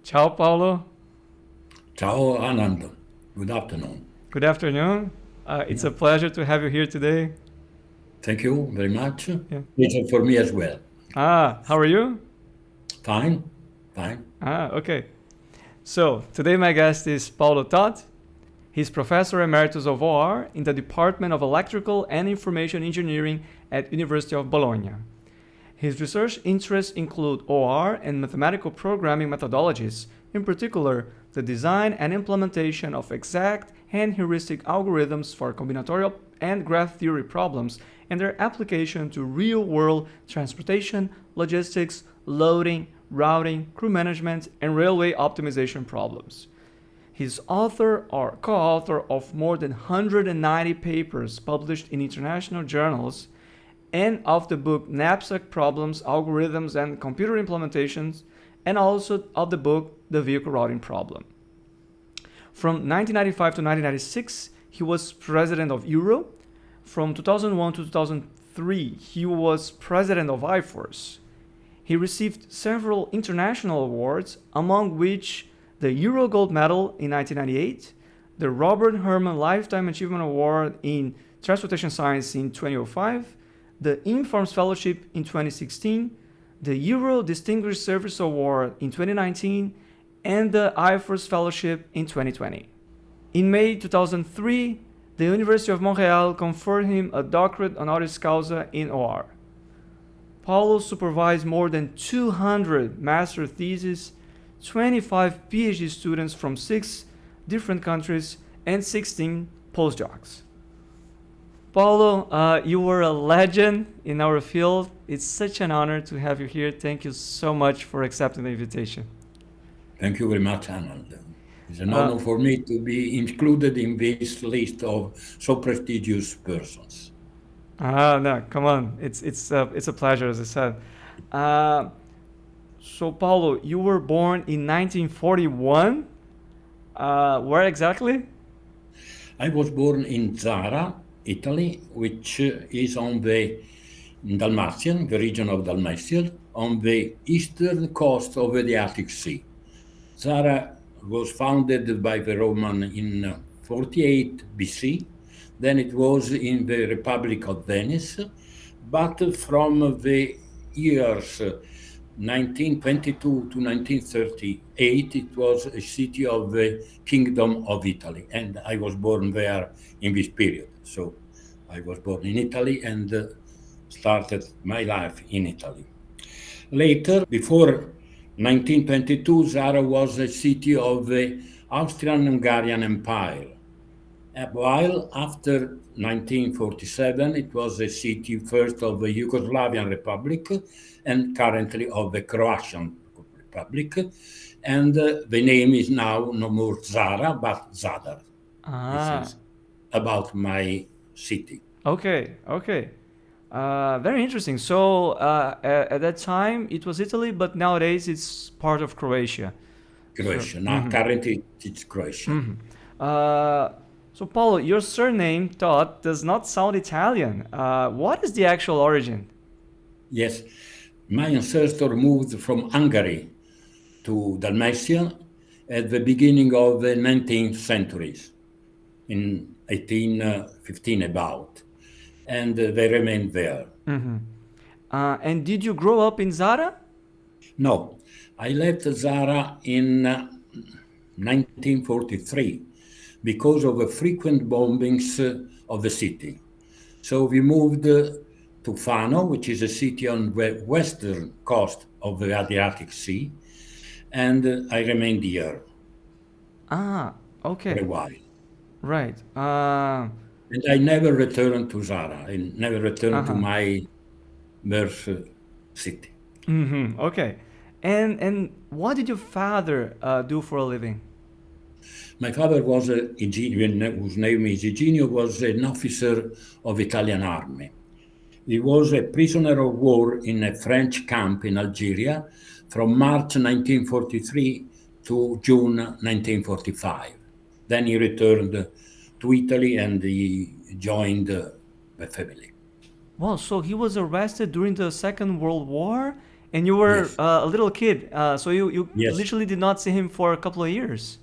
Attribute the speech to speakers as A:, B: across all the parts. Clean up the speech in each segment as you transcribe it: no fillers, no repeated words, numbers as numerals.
A: Ciao, Paolo.
B: Ciao Anand, good afternoon.
A: Good afternoon. It's
B: Yeah.
A: a pleasure to have you here today.
B: Thank you very much.
A: Yeah.
B: Pleasure for me as well.
A: How are you?
B: Fine, fine.
A: Okay. So, today my guest is Paolo Toth. He's Professor Emeritus of OR in the Department of Electrical and Information Engineering at University of Bologna. His research interests include OR and mathematical programming methodologies, in particular, the design and implementation of exact and heuristic algorithms for combinatorial and graph theory problems and their application to real-world transportation, logistics, loading, routing, crew management, and railway optimization problems. He's author or co-author of more than 190 papers published in international journals and of the book Knapsack Problems, Algorithms, and Computer Implementations, and also of the book The Vehicle Routing Problem. From 1995 to 1996, he was president of Euro. From 2001 to 2003, he was president of IFORS. He received several international awards, among which the Euro Gold Medal in 1998, the Robert Herman Lifetime Achievement Award in Transportation Science in 2005, the IFORS Fellowship in 2016, the Euro Distinguished Service Award in 2019, and the IFORS Fellowship in 2020. In May 2003, the University of Montreal conferred him a Doctorate honoris causa in OR. Paulo supervised more than 200 master theses, 25 PhD students from 6 different countries, and 16 postdocs. Paulo, you were a legend in our field. It's such an honor to have you here. Thank you so much for accepting the invitation.
B: Thank you very much, Anand. It's an
A: Uh,
B: honor for me to be included in this list of so prestigious persons.
A: no, come on. It's a pleasure, as I said. Uh, so, Paulo, you were born in 1941. Where exactly?
B: I was born in Zara, Italy, which is on the Dalmatian, the region of Dalmatia, on the eastern coast of the Adriatic Sea. Zara was founded by the Roman in 48 BC. Then it was in the Republic of Venice, but from the years 1922 to 1938, it was a city of the Kingdom of Italy, and I was born there in this period. So I was born in Italy and started my life in Italy. Later, before 1922, Zara was a city of the Austrian-Hungarian Empire. While after 1947, it was a city first of the Yugoslavian Republic and currently of the Croatian Republic. And the name is now no more Zara, but Zadar. This
A: Ah,
B: is about my city,
A: okay. Very interesting. So, at that time, it was Italy, but nowadays it's part of Croatia. So,
B: Croatia. Now, currently, it's Croatia.
A: uh, so Paulo, your surname Todd does not sound Italian. What is the actual origin?
B: Yes, my ancestor moved from Hungary to Dalmatia at the beginning of the 19th century, in 1815 about, and they remained there.
A: And did you grow up in Zara?
B: No, I left Zara in 1943 because of the frequent bombings of the city. So we moved to Fano, which is a city on the western coast of the Adriatic Sea, and I remained here
A: Ah,
B: for a
A: okay,
B: while.
A: right.
B: And I never returned to Zara. I never returned to
A: Uh-huh.
B: my birth city.
A: Okay. And what did your father do for a living?
B: My father was whose name is Eugenio, was an officer of Italian army. He was a prisoner of war in a French camp in Algeria from March 1943 to June 1945. Then he returned to Italy and he joined the family.
A: Well, so he was arrested during the Second World War, And you were
B: Yes,
A: a little kid, so you
B: yes,
A: literally did not see him for a couple of years.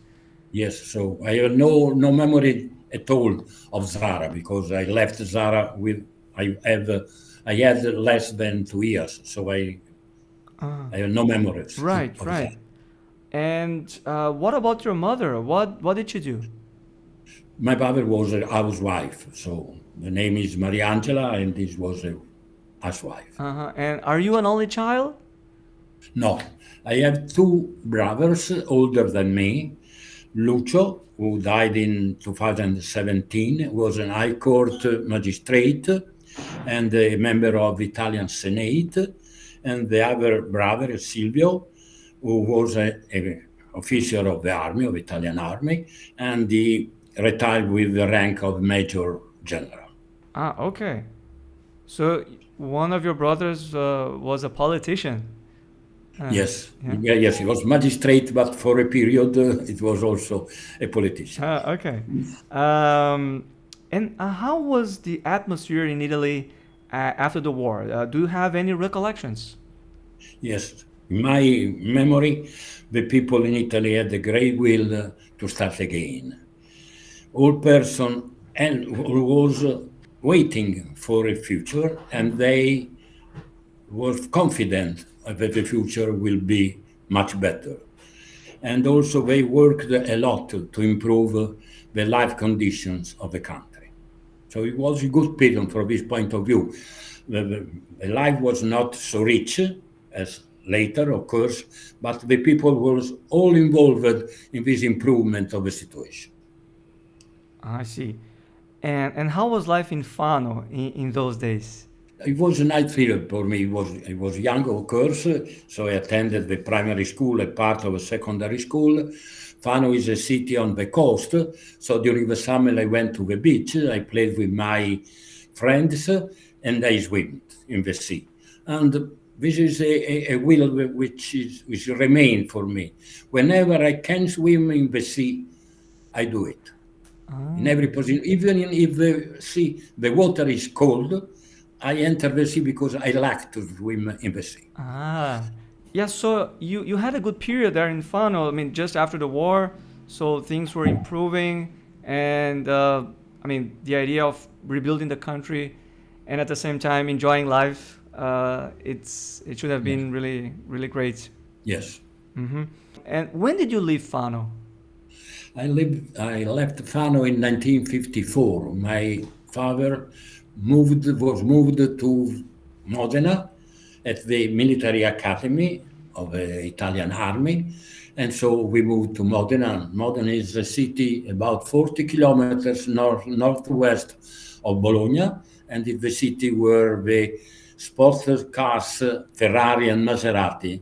B: yes. So I have no memory at all of Zara because I left Zara with I had less than 2 years, so
A: Uh,
B: I have no memories
A: right,
B: of
A: right.
B: that.
A: And what about your mother? What did she do?
B: My mother was a housewife, so the name is Mariangela, and this was a housewife.
A: Uh-huh. And are you an only child?
B: No, I have two brothers older than me. Lucio, who died in 2017, was an High Court magistrate and a member of Italian Senate. And the other brother, Silvio, who was a officer of the army, of Italian army, and he retired with the rank of Major General.
A: Ah, okay. So one of your brothers was a politician.
B: Yes,
A: Yeah.
B: yes, he was magistrate, but for a period it was also a politician.
A: Okay. Um, and how was the atmosphere in Italy after the war? Do you have any recollections?
B: Yes, in my memory, the people in Italy had a great will to start again. All person and was waiting for a future, and they was confident that the future will be much better. And also they worked a lot to improve the life conditions of the country. So it was a good period from this point of view. The life was not so rich as later, of course, but the people was all involved in this improvement of the situation.
A: I see. And how was life in Fano in those days?
B: It was a nice period for me. I was young, of course, so I attended the primary school, a part of a secondary school. Fano is a city on the coast, so during the summer I went to the beach. I played with my friends, and I swam in the sea. And this is a will which remain for me. Whenever I can swim in the sea, I do it in
A: Ah,
B: every position, even if the water is cold. I enter the sea because I like to swim in the sea.
A: ah. Yeah, so you had a good period there in Fano. I mean, just after the war, so things were improving, and I mean, the idea of rebuilding the country, and at the same time enjoying life. It should have
B: Yes.
A: been really great.
B: Yes.
A: Hmm. And when did you leave Fano?
B: I left Fano in 1954. My father was moved to Modena at the military academy of the Italian army. And so we moved to Modena. Modena is a city about 40 kilometers northwest of Bologna, and it's the city where the sports cars Ferrari and Maserati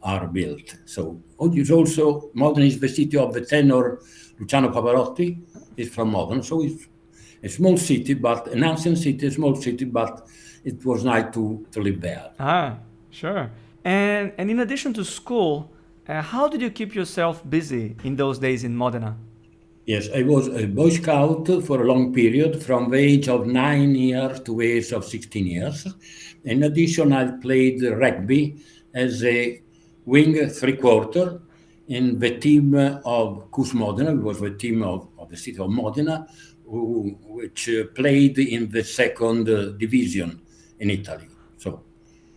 B: are built. So it's also Modena is the city of the tenor Luciano Pavarotti is from Modena. So it's a small city, but an ancient city, a small city, but it was nice to live there.
A: Ah, sure. And in addition to school, how did you keep yourself busy in those days in Modena?
B: Yes, I was a Boy Scout for a long period, from the age of 9 years to the age of 16 years. In addition, I played rugby as a wing three-quarter in the team of CUS Modena. It was the team of the city of Modena, which played in the second division in Italy. So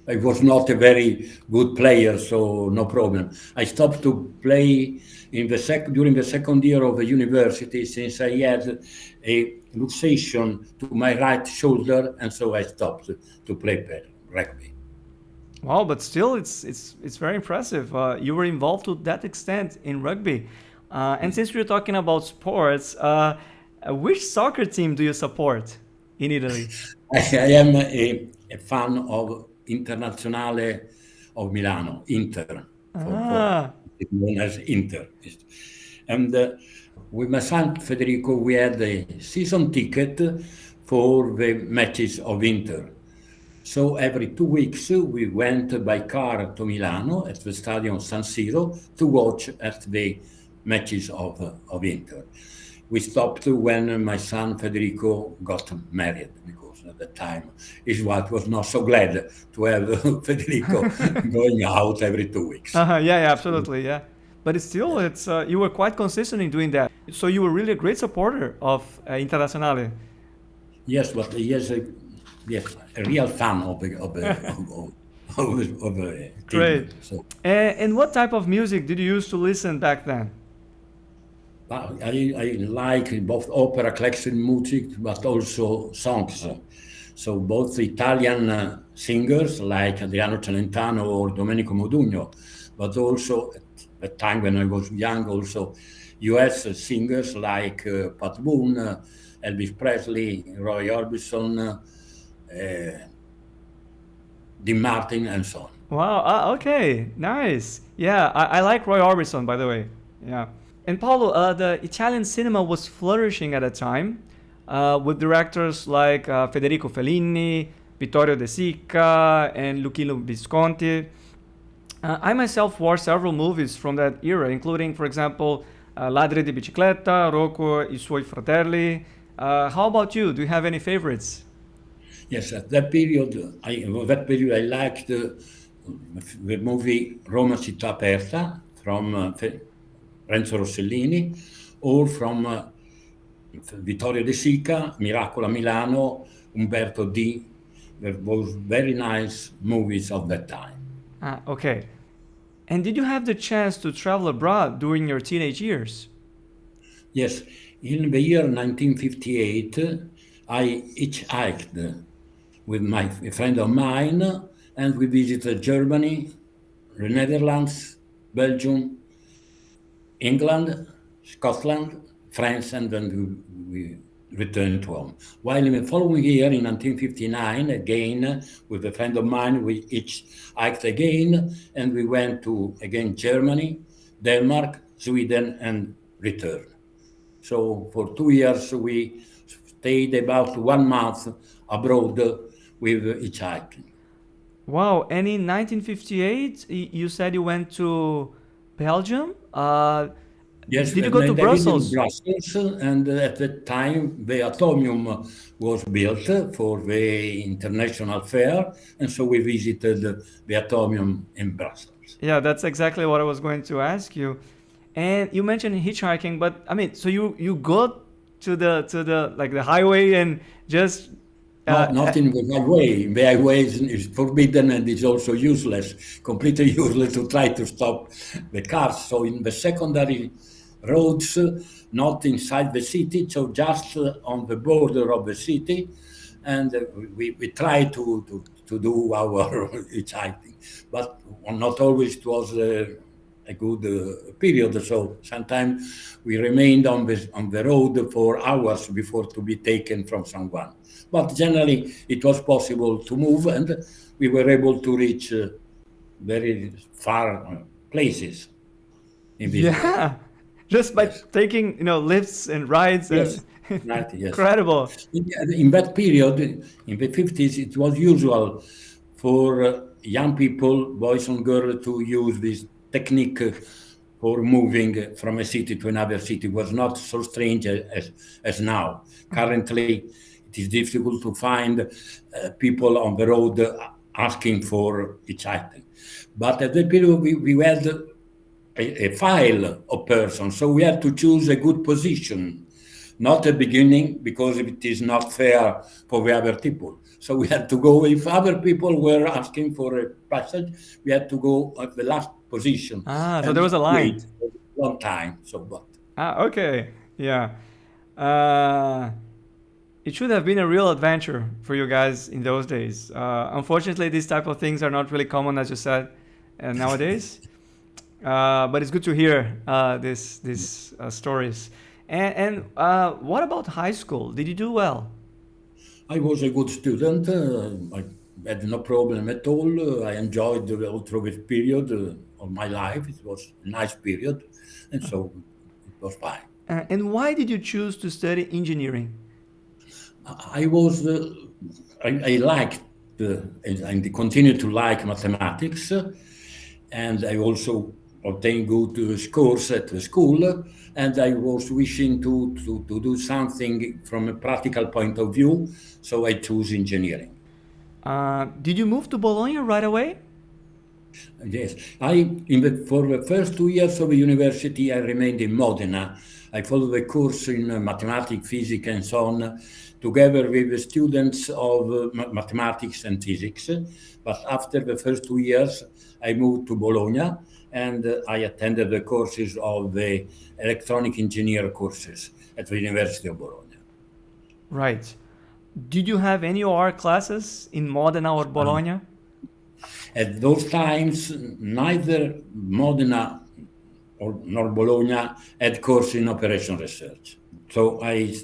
B: I was not a very good player, so no problem. I stopped to play during the second year of the university since I had a luxation to my right shoulder, and so I stopped to play rugby.
A: Wow, but still, it's very impressive. You were involved to that extent in rugby, and since we're talking about sports, which soccer team do you support in Italy?
B: I am a fan of Internazionale of Milano, Inter, for
A: Ah,
B: it's known as Inter. And with my son Federico, we had a season ticket for the matches of Inter. So every 2 weeks we went by car to Milano at the Stadium San Siro to watch at the matches of Inter. we stopped when my son Federico got married, because at that time his wife was not so glad to have Federico going out every 2 weeks.
A: Yeah, absolutely, yeah. But it's still, it's you were quite consistent in doing that. So you were really a great supporter of Internazionale.
B: Yes, but he is a real fan of
A: Great.
B: So
A: And what type of music did you use to listen back then?
B: I like both opera, classical music, but also songs. So both Italian singers like Adriano Celentano or Domenico Modugno, but also at the time when I was young, also US singers like Pat Boone, Elvis Presley, Roy Orbison, Dean Martin, and so on.
A: Wow, okay, nice. Yeah, I like Roy Orbison, by the way. Yeah. And Paolo, the Italian cinema was flourishing at a time with directors like Federico Fellini, Vittorio De Sica, and Luchino Visconti. I myself watched several movies from that era, including, for example, Ladri di Bicicletta, Rocco e i suoi fratelli. How about you? Do you have any favorites?
B: Yes, at that period, I liked the movie Roma città aperta from Renzo Rossellini, or from Vittorio De Sica, Miracolo a Milano, Umberto D. There was very nice movies of that time.
A: Okay. And did you have the chance to travel abroad during your teenage years?
B: Yes, in the year 1958, I hitchhiked with a friend of mine, and we visited Germany, the Netherlands, Belgium, England, Scotland, France, and then we returned to home. While in the following year, in 1959, again, with a friend of mine, we each hiked again, and we went to, again, Germany, Denmark, Sweden, and returned. So for 2 years, we stayed about 1 month abroad with hitchhiking.
A: Wow, and in 1958, you said you went to Belgium?
B: Yes,
A: did you go to Brussels?
B: In Brussels, and at that time the Atomium was built for the international fair, and so we visited the Atomium in Brussels.
A: Yeah, that's exactly what I was going to ask you. And you mentioned hitchhiking, but I mean, so you go to the like the highway and just
B: not in the highway. The highway is forbidden and is also useless, completely useless to try to stop the cars. So in the secondary roads, not inside the city, so just on the border of the city, and we try to do our hitchhiking, but not always it was a good period. So sometimes we remained on the road for hours before to be taken from someone. But generally, it was possible to move, and we were able to reach very far places.
A: Yeah, just by taking lifts and rides.
B: Yes, right. Yes.
A: Incredible.
B: In that period, in the 50s, it was usual for young people, boys and girls, to use this technique for moving from a city to another city. It was not so strange as now. Currently, it is difficult to find people on the road asking for hitchhiking. But at that period, we had a file of persons, so we had to choose a good position, not a beginning, because it is not fair for the other people. So we had to go, if other people were asking for a passage, we had to go at the last position.
A: So there was a line.
B: Wait for a long time. So what?
A: Okay. Yeah. It should have been a real adventure for you guys in those days. Unfortunately, these type of things are not really common, as you said, nowadays. But it's good to hear these stories. And what about high school? Did you do well?
B: I was a good student. I had no problem at all. I enjoyed all through this period of my life. It was a nice period, and so it was fine.
A: And why did you choose to study engineering?
B: I liked and continue to like mathematics, and I also obtain good scores at the school, and I was wishing to do something from a practical point of view, so I chose engineering.
A: Did you move to Bologna right away?
B: Yes, for the first 2 years of the university, I remained in Modena. I followed a course in mathematics, physics, and so on, together with the students of mathematics and physics. But after the first 2 years, I moved to Bologna, and I attended the courses of the electronic engineer courses at the University of Bologna.
A: Right. Did you have any OR classes in Modena or Bologna?
B: At those times, neither Modena nor Bologna had courses in operation research. So I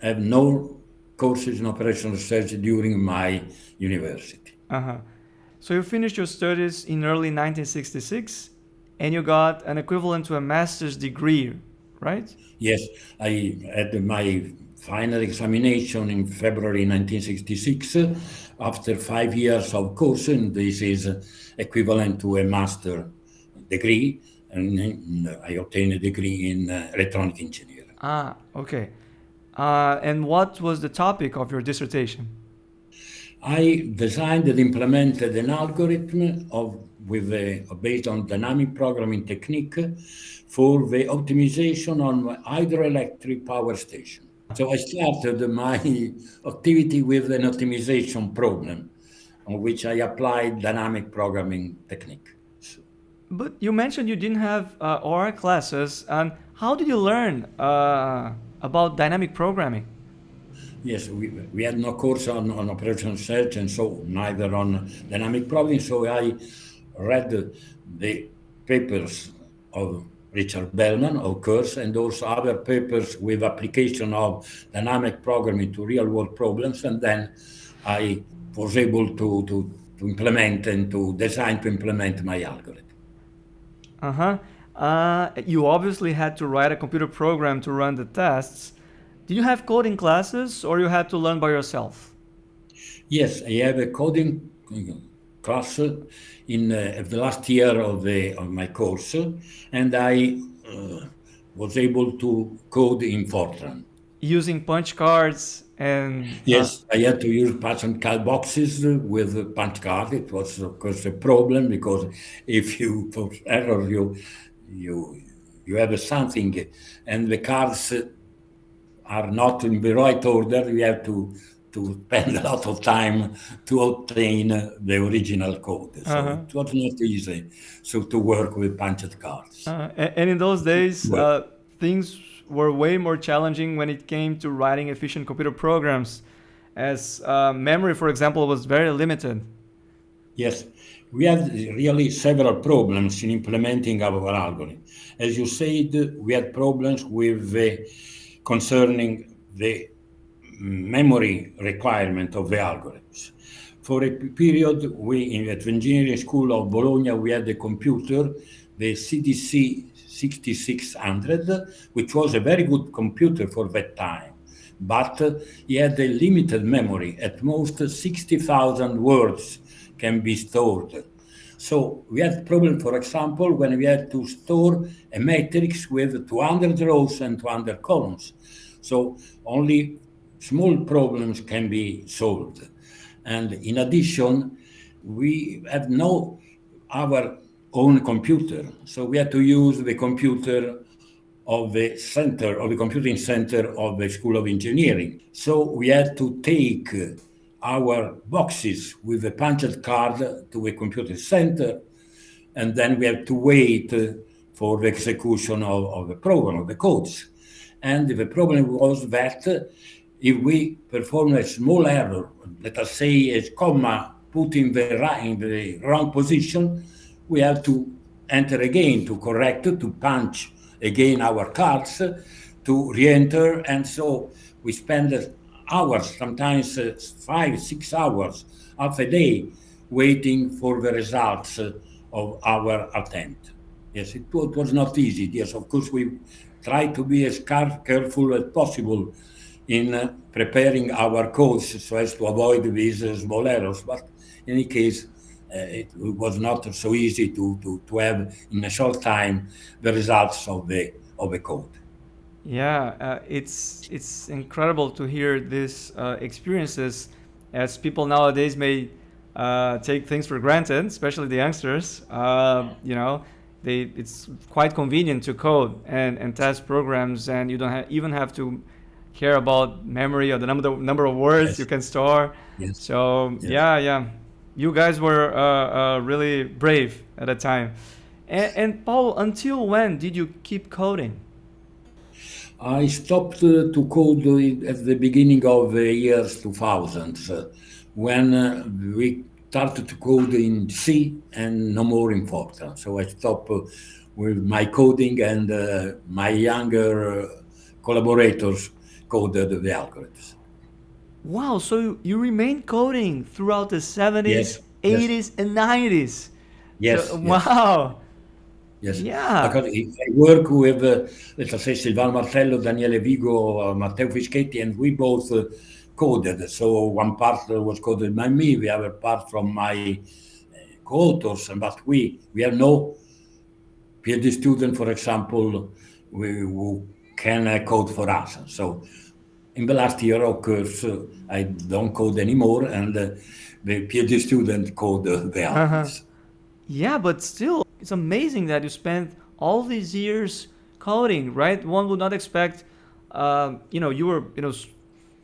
B: have no courses in operation research during my university.
A: So you finished your studies in early 1966 and you got an equivalent to a master's degree, right?
B: Yes, I had my final examination in February 1966 after 5 years of course, and this is equivalent to a master degree, and I obtained a degree in electronic engineering.
A: Okay. And what was the topic of your dissertation?
B: I designed and implemented an algorithm based on dynamic programming technique for the optimization on hydroelectric power station. So I started my activity with an optimization problem on which I applied dynamic programming technique.
A: But you mentioned you didn't have OR classes, and how did you learn about dynamic programming?
B: Yes, we had no course on operational research, and so neither on dynamic programming. So I read the papers of Richard Bellman, of course, and also other papers with application of dynamic programming to real-world problems, and then I was able to implement and to design to implement my algorithm.
A: You obviously had to write a computer program to run the tests. Did you have coding classes or you had to learn by yourself?
B: Yes, I have a coding class in the last year of my course, and I was able to code in Fortran.
A: Using punch cards and...
B: Yes, I had to use punch card boxes with punch card. It was, of course, a problem because if you, for error, you have something and the cards are not in the right order, you have to spend a lot of time to obtain the original code. So it was not easy to work with punched cards.
A: And in those days, things were way more challenging when it came to writing efficient computer programs, as memory, for example, was very limited.
B: Yes, we had really several problems in implementing our algorithm. As you said, we had problems with concerning the memory requirement of the algorithms. For a period, at the engineering school of Bologna, we had a computer, the CDC 6600, which was a very good computer for that time, but he had a limited memory. At most 60,000 words can be stored. So we had a problem, for example, when we had to store a matrix with 200 rows and 200 columns. So only small problems can be solved. And in addition, we have our own computer. So we had to use the computer of the computing center of the School of Engineering. So we had to take our boxes with a punched card to a computer center, and then we had to wait for the execution of the program, of the codes. And the problem was that if we perform a small error, let us say a comma put in the wrong position, we have to enter again to correct, to punch again our cards, to re-enter, and so we spend hours, sometimes 5-6 hours, half a day, waiting for the results of our attempt. Yes, it was not easy. Yes, of course, we try to be as careful as possible in preparing our codes so as to avoid these small errors. But in any case, it was not so easy to have in a short time the results of the code.
A: Yeah, it's incredible to hear these experiences, as people nowadays may take things for granted, especially the youngsters. It's quite convenient to code and test programs, and you don't even have to care about memory or the number of words
B: Yes.
A: you can store.
B: Yes.
A: So
B: Yes.
A: yeah, you guys were really brave at the time. And Paul, until when did you keep coding?
B: I stopped to code at the beginning of the years 2000, when we started to code in C and no more in Fortran. So I stopped with my coding, and my younger collaborators coded the algorithms.
A: Wow, so you remained coding throughout the 70s,
B: Yes, yes,
A: 80s, and 90s.
B: yes,
A: So,
B: yes.
A: wow.
B: Yes,
A: Yeah.
B: because I work with, let's say, Silvano Martello, Daniele Vigo, Matteo Fischetti, and we both coded. So one part was coded by me, the other part from my co-authors, but we have no PhD student, for example, who can code for us. So in the last year, of course, I don't code anymore, and the PhD student code the algorithms.
A: Yeah, but still, it's amazing that you spent all these years coding, right? One would not expect, you were,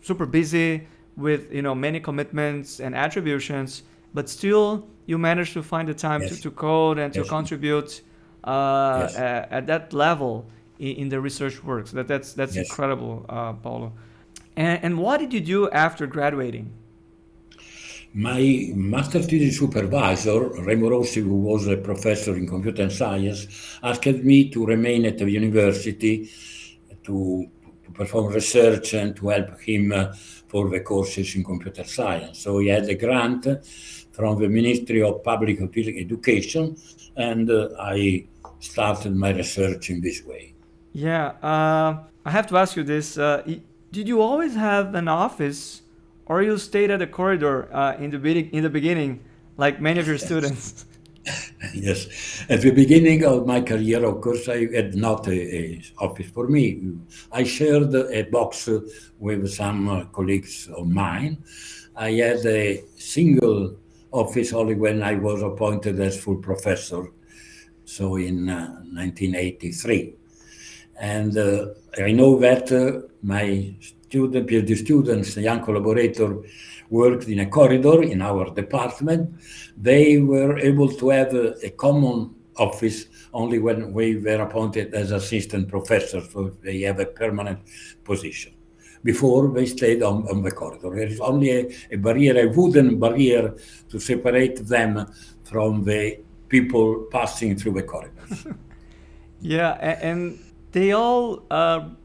A: super busy with, many commitments and attributions, but still you managed to find the time
B: Yes,
A: to code and to
B: yes,
A: contribute
B: yes,
A: at that level in the research work. So that's
B: yes.
A: incredible, Paulo. And what did you do after graduating?
B: My master thesis supervisor, Remo Rossi, who was a professor in computer science, asked me to remain at the university to perform research and to help him for the courses in computer science. So he had a grant from the Ministry of Public Education, and I started my research in this way.
A: Yeah, I have to ask you this. Did you always have an office, or you stayed at the corridor in the beginning, like many of your students?
B: Yes, at the beginning of my career, of course, I had not a office for me. I shared a box with some colleagues of mine. I had a single office only when I was appointed as full professor, so in 1983. And I know that my PhD students, young collaborator, worked in a corridor in our department. They were able to have a common office only when we were appointed as assistant professors, so they have a permanent position. Before, they stayed on the corridor. There is only a barrier, a wooden barrier, to separate them from the people passing through the corridors.
A: Yeah, and they all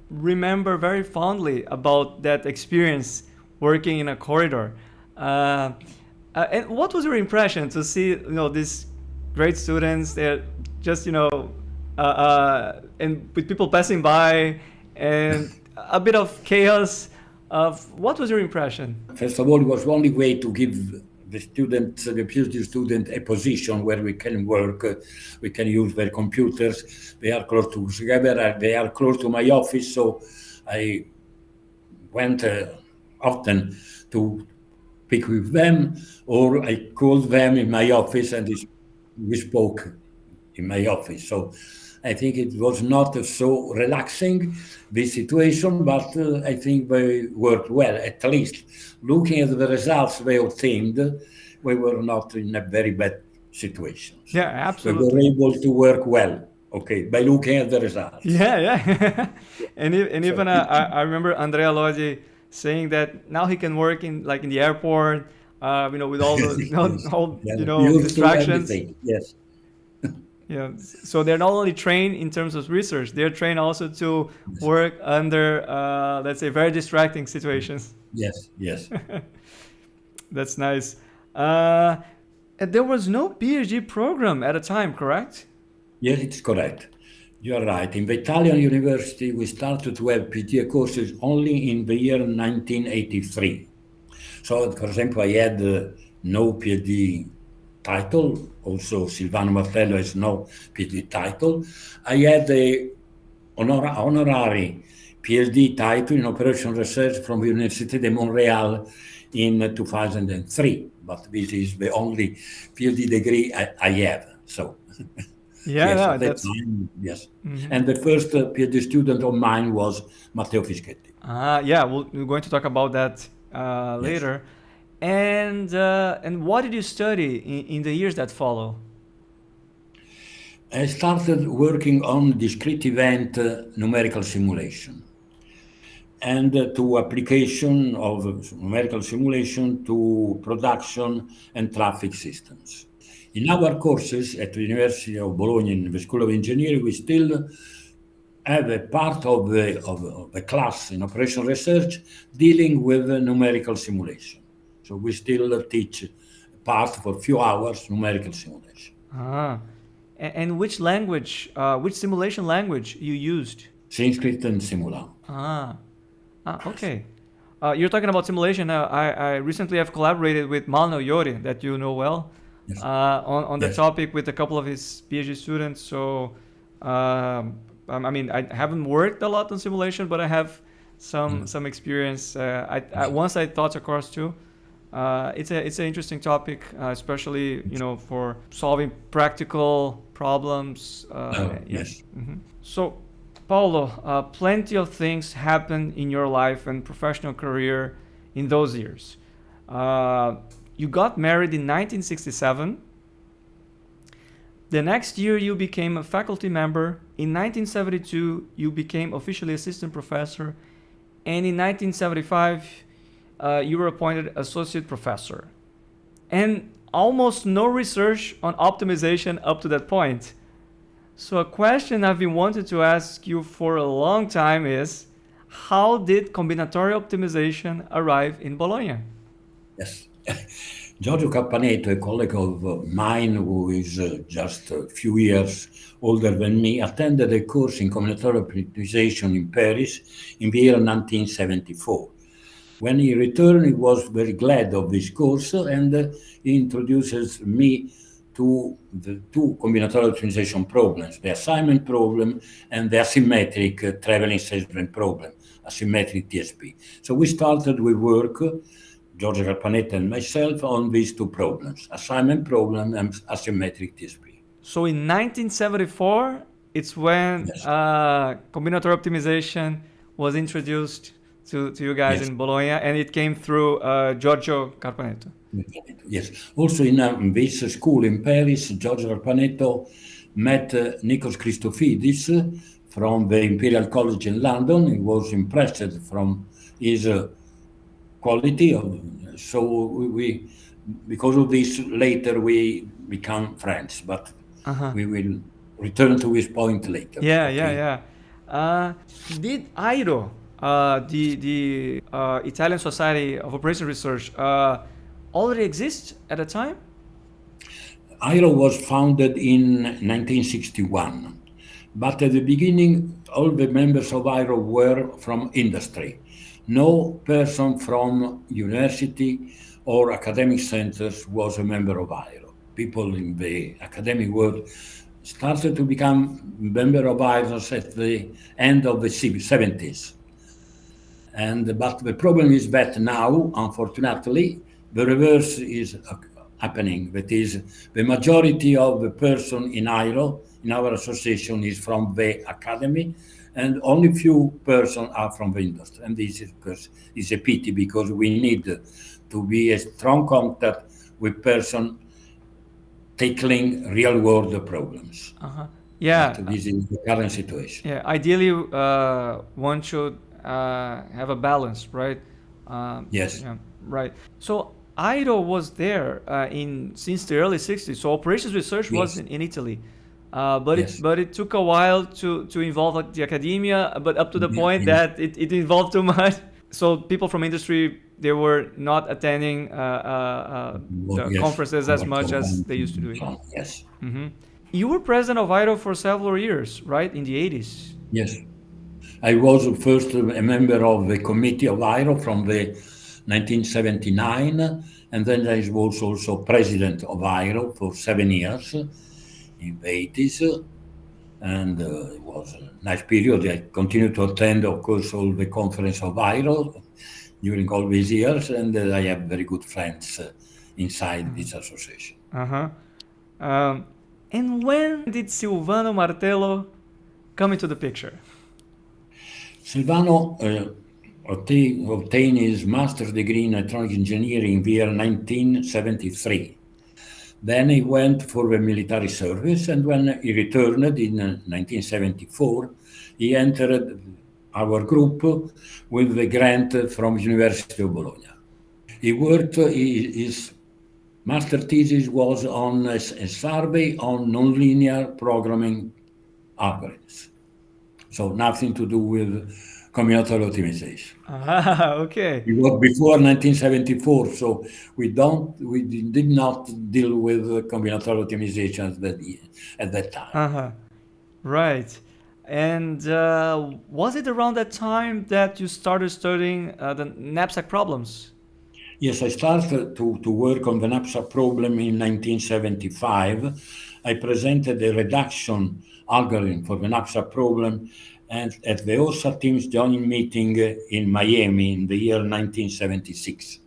A: remember very fondly about that experience working in a corridor. And what was your impression to see, these great students? They're just, and with people passing by and a bit of chaos. What was your impression?
B: First of all, it was the only way to give the PhD student, a position where we can work, we can use their computers, they are close together, they are close to my office, so I went often to speak with them, or I called them in my office and we spoke in my office. So I think it was not so relaxing, this situation, but I think they worked well. At least looking at the results they obtained, we were not in a very bad situation. So
A: Yeah,
B: we were
A: absolutely.
B: able to work well, okay, by looking at the results.
A: Yeah. And even I remember Andrea Lodi saying that now he can work in the airport, with all the
B: Yes.
A: all
B: Yeah, used to
A: distractions.
B: everything. Yes.
A: Yeah. So they're not only trained in terms of research, they're trained also to work under, let's say, very distracting situations.
B: Yes. Yes.
A: That's nice. And there was no PhD program at a time, correct?
B: Yes, it's correct. You are right. In the Italian university, we started to have PhD courses only in the year 1983. So, for example, I had no PhD title. Also, Silvano Martello has no PhD title. I had a honorary PhD title in Operation Research from the University of Montreal in 2003, but this is the only PhD degree I have. So,
A: Yeah,
B: yes,
A: no,
B: at that
A: that's.
B: time, yes.
A: Mhm.
B: And the first PhD student of mine was Matteo Fischetti.
A: Yeah, we're going to talk about that
B: Yes.
A: later. And what did you study in the years that follow?
B: I started working on discrete event numerical simulation and to application of numerical simulation to production and traffic systems. In our courses at the University of Bologna in the School of Engineering, we still have a part of the class in operation research dealing with numerical simulation. So we still teach part for a few hours numerical simulation.
A: Ah, and which language, which simulation language you used?
B: Sanskrit and Simula.
A: Ah, okay. You're talking about simulation. I recently have collaborated with Malno Yori, that you know well,
B: Yes.
A: on the
B: Yes.
A: topic with a couple of his PhD students. So, I mean, I haven't worked a lot on simulation, but I have some experience. Once I taught a course too. It's an interesting topic, especially for solving practical problems.
B: Yes.
A: So, Paulo, plenty of things happened in your life and professional career in those years. You got married in 1967. The next year, you became a faculty member. In 1972, you became officially assistant professor. And in 1975, you were appointed associate professor. And almost no research on optimization up to that point. So a question I've been wanting to ask you for a long time is, how did combinatorial optimization arrive in Bologna?
B: Yes. Giorgio Cappaneto, a colleague of mine who is just a few years older than me, attended a course in combinatorial optimization in Paris in the year 1974. When he returned, he was very glad of this course, and he introduces me to the two combinatorial optimization problems, the assignment problem and the asymmetric traveling salesman problem, asymmetric TSP. So we started with work, Giorgio Carpanetta and myself, on these two problems, assignment problem and asymmetric TSP.
A: So in 1974, it's when
B: Yes.
A: combinatorial optimization was introduced to you guys
B: Yes.
A: in Bologna, and it came through Giorgio Carpanetto.
B: Yes. Also in this school in Paris, Giorgio Carpanetto met Nikos Christofidis from the Imperial College in London. He was impressed from his quality. So we, because of this, later we become friends, but we will return to this point later.
A: Yeah,
B: Okay?
A: Did IRO, the Italian Society of Operation Research, already exist at the time?
B: IRO was founded in 1961, but at the beginning, all the members of IRO were from industry. No person from university or academic centers was a member of IRO. People in the academic world started to become member of IRO at the end of the 70s. But the problem is that now, unfortunately, the reverse is happening. That is, the majority of the person in IRO, in our association, is from the academy, and only few persons are from the industry. And this is a pity, because we need to be a strong contact with person tackling real-world problems.
A: Yeah.
B: But this is the current situation.
A: Yeah. Ideally, one should have a balance, right?
B: Yes.
A: Yeah, right. So IRO was there since the early 60s. So operations research was in Italy. But it took a while to involve the academia, but up to the point that it involved too much. So people from industry, they were not attending the conferences as much as they used to do it.
B: Yes.
A: You were president of IRO for several years, right? In the 80s.
B: Yes. I was first a member of the committee of IRO from the 1979, and then I was also president of IRO for 7 years in the 80s, and it was a nice period. I continued to attend, of course, all the conference of IRO during all these years, and I have very good friends inside this association.
A: Uh-huh. And when did Silvano Martello come into the picture?
B: Silvano obtained his master's degree in electronic engineering in the year 1973. Then he went for the military service, and when he returned in 1974, he entered our group with a grant from University of Bologna. He worked, his master thesis was on a survey on nonlinear programming algorithms. So nothing to do with combinatorial optimization.
A: Ah, okay.
B: It was before 1974, so we did not deal with combinatorial optimization at that time.
A: Uh-huh. Right. And was it around that time that you started studying the knapsack problems?
B: Yes, I started to work on the knapsack problem in 1975. I presented a reduction algorithm for the knapsack problem and at the OSA team's joining meeting in Miami in the year 1976.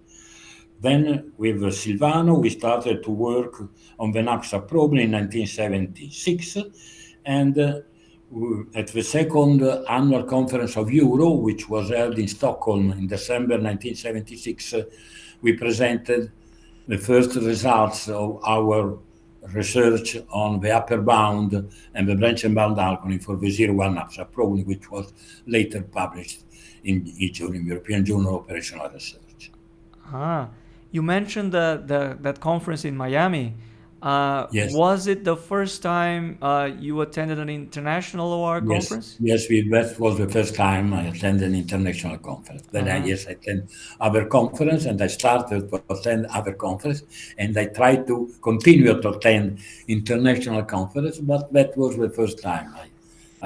B: Then with Silvano, we started to work on the knapsack problem in 1976, and at the second annual conference of Euro, which was held in Stockholm in December 1976, we presented the first results of our research on the upper bound and the branch and bound algorithm for the 0-1 knapsack problem, which was later published in European Journal of Operational Research.
A: Ah, you mentioned that conference in Miami.
B: Yes.
A: Was it the first time you attended an international OR conference?
B: Yes, that was the first time I attended an international conference. Then I attended other conference, and I started to attend other conference, and I tried to continue to attend international conference, but that was the first time I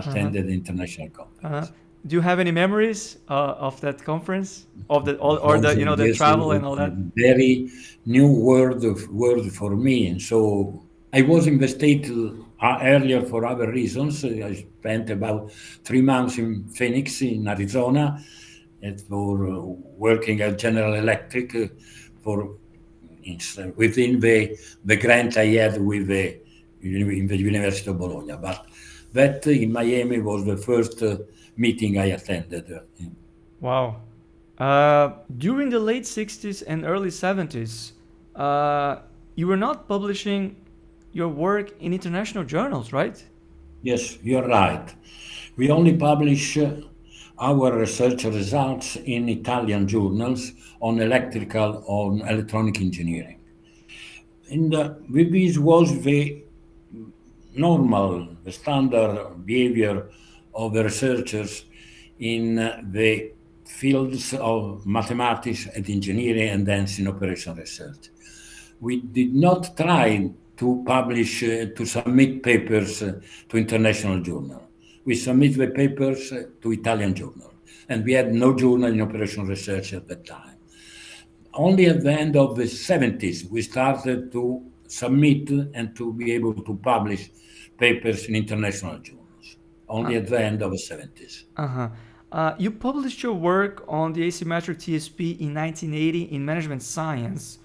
B: attended international conference.
A: Do you have any memories of that conference, of the the travel and all that?
B: Very new word for me, and so I was in the States earlier for other reasons. I spent about 3 months in Phoenix, in Arizona, for working at General Electric within the grant I had with the University of Bologna. But that in Miami was the first meeting I attended.
A: Wow. During the late 60s and early 70s, you were not publishing your work in international journals, right?
B: Yes, you're right. We only publish our research results in Italian journals on electronic engineering. And this was the standard behavior of the researchers in the fields of mathematics and engineering and then in operation research. We did not try to publish, to submit papers to international journal. We submit the papers to Italian journal, and we had no journal in operation research at that time. Only at the end of the 70s, we started to submit and to be able to publish papers in international journals. Only at the end of the 70s.
A: You published your work on the asymmetric TSP in 1980 in Management Science,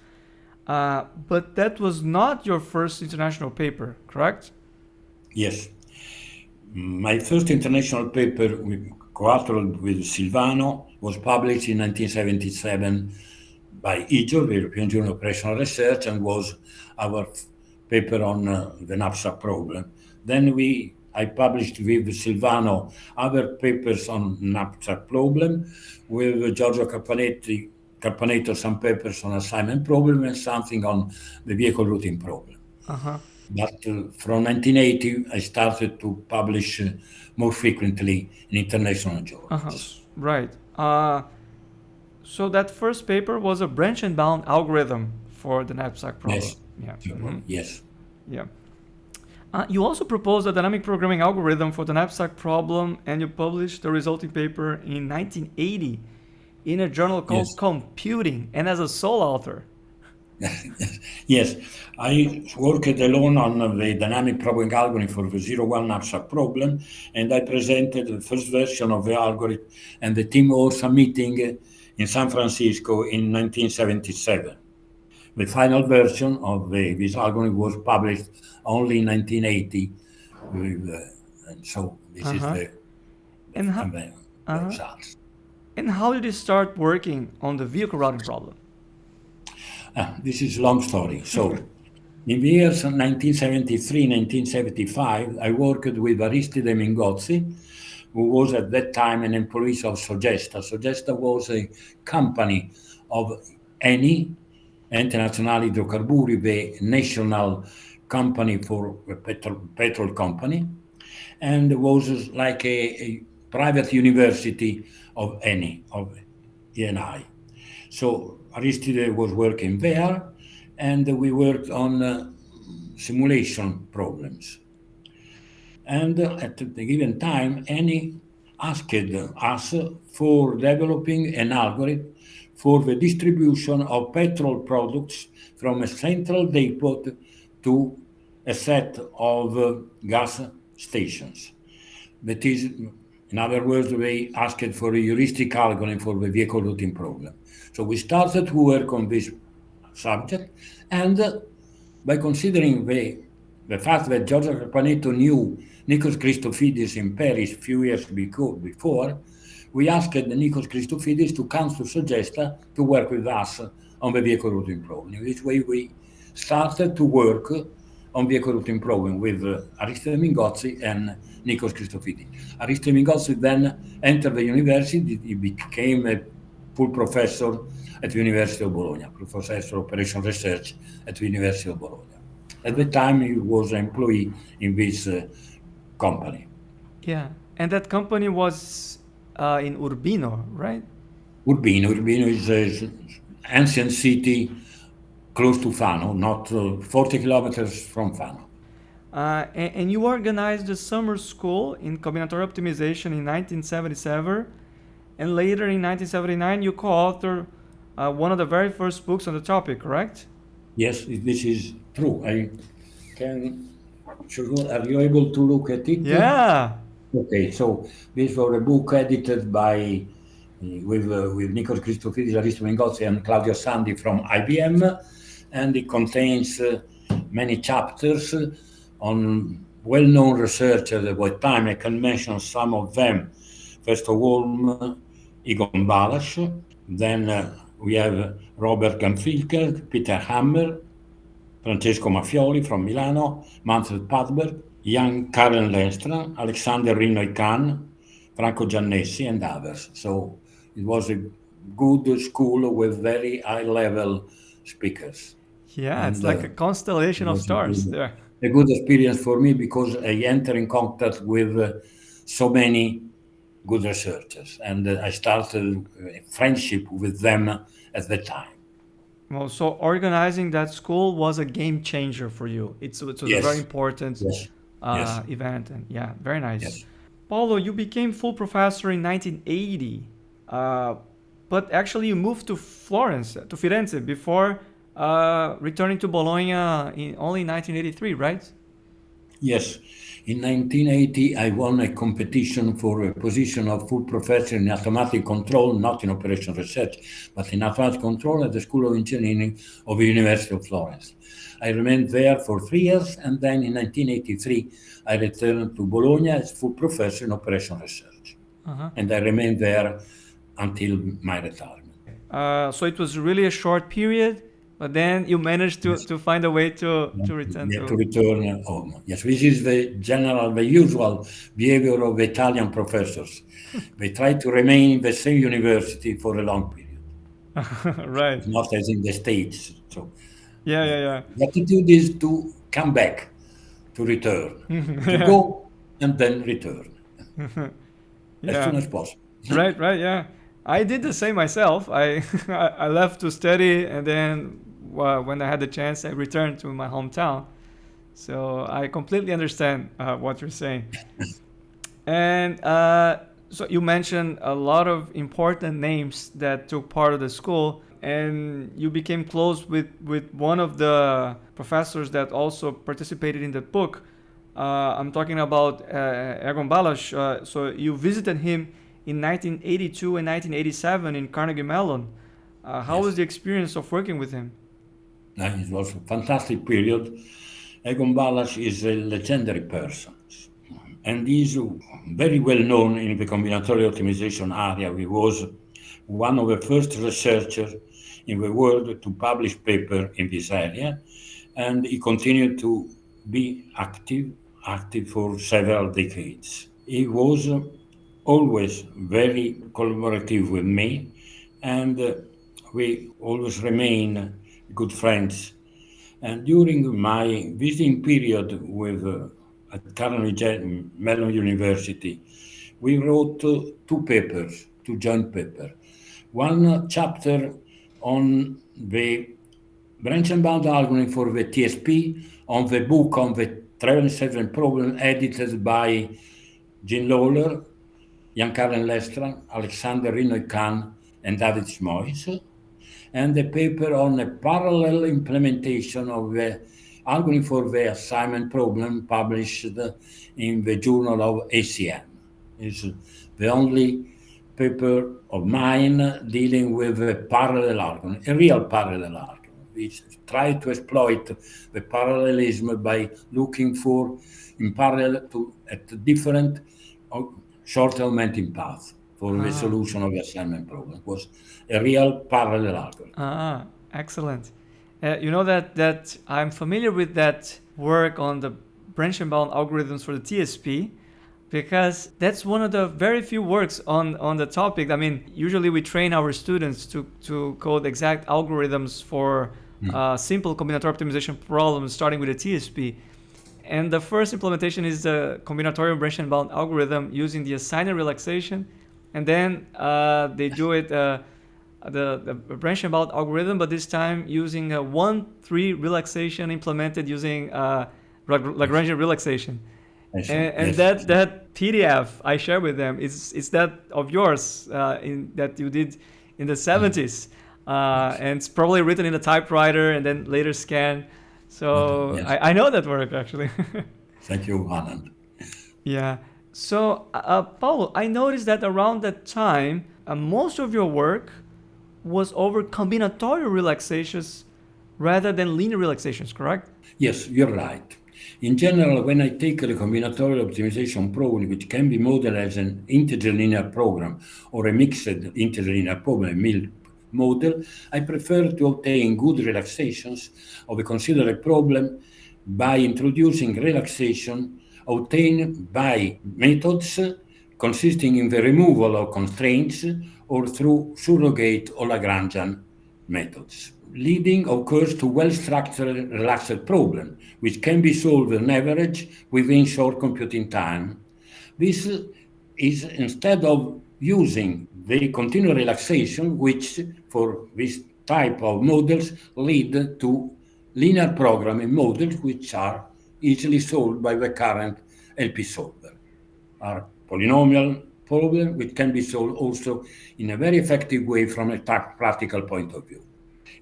A: but that was not your first international paper, correct?
B: Yes. My first international paper, co-authored with Silvano, was published in 1977 by EJOR, the European Journal of Operational Research, and was our paper on the knapsack problem. Then I published with Silvano other papers on knapsack problem, with Giorgio Carpaneto some papers on assignment problem and something on the vehicle routing problem. But from 1980, I started to publish more frequently in international journals.
A: Right. So that first paper was a branch and bound algorithm for the knapsack problem.
B: Yes.
A: Yeah.
B: Yes.
A: Yeah. You also proposed a dynamic programming algorithm for the knapsack problem, and you published the resulting paper in 1980. in a journal called
B: Yes.
A: Computing and as a sole author.
B: Yes, I worked alone on the dynamic probing algorithm for the 0-1 knapsack problem, and I presented the first version of the algorithm and the team ORSA meeting in San Francisco in 1977. The final version of this algorithm was published only in 1980. And so this is
A: Uh-huh. And how,
B: the
A: uh-huh.
B: results.
A: And how did you start working on the vehicle routing problem?
B: This is a long story. So, in the years 1973, 1975, I worked with Aristide Mingozzi, who was at that time an employee of Sogesta. Sogesta was a company of ENI, Internazionale di Idrocarburi, the national company for a petrol company, and was like a private university of ENI, of ENI. So Aristide was working there, and we worked on simulation problems. And at the given time, Annie asked us for developing an algorithm for the distribution of petrol products from a central depot to a set of gas stations. That is, in other words, they asked for a heuristic algorithm for the vehicle routing problem. So we started to work on this subject, and by considering the fact that Giorgio Capanetto knew Nikos Christophidis in Paris a few years before, we asked Nikos Christophidis to come to Sogesta to work with us on the vehicle routing problem. In this way, we started to work on vehicle routing problem with Aristide Mingozzi and Nikos Christophidis. Aristide Mingozzi then entered the university. He became a full professor at the University of Bologna, professor of operation research at the University of Bologna. At the time, he was an employee in this company.
A: Yeah, and that company was in Urbino, right?
B: Urbino is an ancient city close to Fano, not 40 kilometers from Fano.
A: And you organized a summer school in combinatorial optimization in 1977, and later in 1979 you co-authored one of the very first books on the topic, correct?
B: Yes, this is true. I can. Are you able to look at it?
A: Yeah.
B: Okay, so this was a book edited by with Nikos Christophidis, Aristide Mingozzi, and Claudio Sandi from IBM, and it contains many chapters on well-known researchers at that time. I can mention some of them. First of all, Egon Balasch. Then we have Robert Ganfilker, Peter Hammer, Francesco Maffioli from Milano, Manfred Padberg, Jan Karen Lenstra, Alexander Rinoy-Khan, Franco Giannessi, and others. So it was a good school with very high-level speakers.
A: Yeah,
B: And
A: it's like a constellation of stars there.
B: a good experience for me because I entered in contact with so many good researchers, and I started a friendship with them at the time.
A: Well, so organizing that school was a game changer for you. It was a very
B: Yes,
A: important
B: yes, yes,
A: event, and yeah, very nice.
B: yes.
A: Paulo, you became full professor in 1980, but actually you moved to Firenze, before returning to Bologna in only 1983, right?
B: Yes. In 1980, I won a competition for a position of full professor in automatic control, not in operation research, but in automatic control at the School of Engineering of the University of Florence. I remained there for 3 years, and then in 1983, I returned to Bologna as full professor in operation research. And I remained there until my retirement.
A: So it was really a short period, but then you managed to,
B: Yes.
A: to find a way to return
B: Yeah,
A: to.
B: to return home. Yes, this is the usual behavior of Italian professors. They try to remain in the same university for a long period,
A: Right.
B: not as in the States. So
A: Yeah.
B: the attitude is to come back, to return, to go and then return as soon
A: Yeah.
B: as possible.
A: Right, yeah. I did the same myself. I I left to study, and then when I had the chance, I returned to my hometown. So I completely understand what you're saying. And So you mentioned a lot of important names that took part of the school, and you became close with one of the professors that also participated in the book. I'm talking about Egon Balas. So you visited him in 1982 and 1987 in Carnegie Mellon. How was
B: Yes.
A: the experience of working with him?
B: It was a fantastic period. Egon Balas is a legendary person, and he's very well known in the combinatorial optimization area. He was one of the first researchers in the world to publish paper in this area, and he continued to be active for several decades. He was always very collaborative with me, and we always remain good friends. And during my visiting period with at Carnegie Mellon University, we wrote two papers, two joint papers. One chapter on the branch and bound algorithm for the TSP, on the book on the Triennial problem edited by Jean Lawler, Jan-Karen Lestra, Alexander Rinoy-Khan, and David Schmois, and a paper on a parallel implementation of the algorithm for the assignment problem published in the Journal of SIAM. It's the only paper of mine dealing with a parallel algorithm, a real parallel algorithm. We try to exploit the parallelism by looking for in parallel to at different short augmenting path for the solution of the assignment problem. It was a real parallel algorithm.
A: Excellent. You know that I'm familiar with that work on the branch and bound algorithms for the TSP, because that's one of the very few works on the topic. I mean, usually we train our students to code exact algorithms for simple combinatorial optimization problems starting with a TSP. And the first implementation is the combinatorial branch and bound algorithm using the assignment relaxation. And then they do it, the branch and bound algorithm, but this time using a 1-3 relaxation implemented using Lagrangian relaxation. And
B: Yes.
A: that PDF I share with them is that of yours that you did in the 70s. And it's probably written in a typewriter and then later scanned. So
B: Yes.
A: I know that work actually.
B: Thank you, Anand.
A: Yeah. So Paolo, I noticed that around that time, most of your work was over combinatorial relaxations rather than linear relaxations, correct?
B: Yes, you're right. In general, when I take the combinatorial optimization problem, which can be modeled as an integer linear program or a mixed integer linear problem, a MILP model, I prefer to obtain good relaxations of a considered problem by introducing relaxation obtained by methods consisting in the removal of constraints or through surrogate or Lagrangian methods. Leading, of course, to well-structured relaxed problem, which can be solved on average within short computing time. This is instead of using the continuous relaxation, which for this type of models lead to linear programming models, which are easily solved by the current LP solver. Are polynomial problem, which can be solved also in a very effective way from a practical point of view.